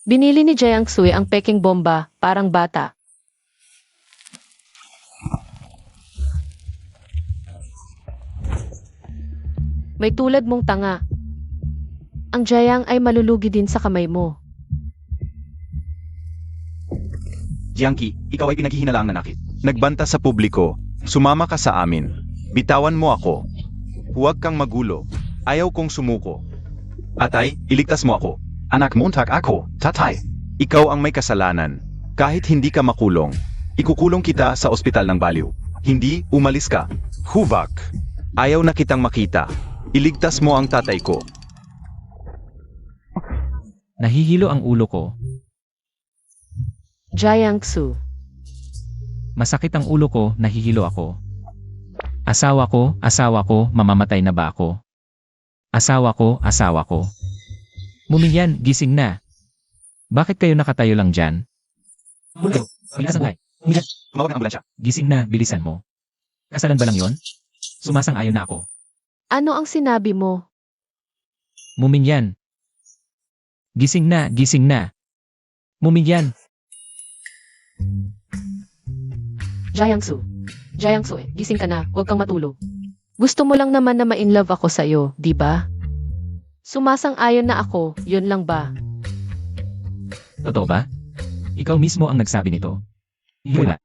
Binili ni Jiang Sui ang peking bomba, parang bata. May tulad mong tanga. Ang Jiang ay malulugi din sa kamay mo. Jiangqi, ikaw ay pinaghihinalaang nanakit. Nagbanta sa publiko, sumama ka sa amin. Bitawan mo ako. Huwag kang magulo. Ayaw kong sumuko. Atay, iligtas mo ako. Anak Montag ako, tatay. Ikaw ang may kasalanan. Kahit hindi ka makulong, Ikukulong kita sa ospital ng Baliw. Hindi, umalis ka. huvak. Ayaw na kitang makita. Iligtas mo ang tatay ko. Nahihilo ang ulo ko. Jiang Su. Masakit ang ulo ko, nahihilo ako. Asawa ko, mamamatay na ba ako? Asawa ko. Muminyan, gising na. Bakit kayo nakatayo lang dyan? Bulto, bilasangay. Tumawag ng ambulansya. Gising na, bilisan mo. Kasalan ba lang yon? Sumasang-ayon na ako. Ano ang sinabi mo? Muminyan. Gising na. Muminyan. Jiang Su, gising ka na, huwag kang matulog. Gusto mo lang naman na ma-inlove ako sa'yo, di ba? Sumasang-ayon na ako, yun lang ba? Totoo ba? Ikaw mismo ang nagsabi nito. Wala.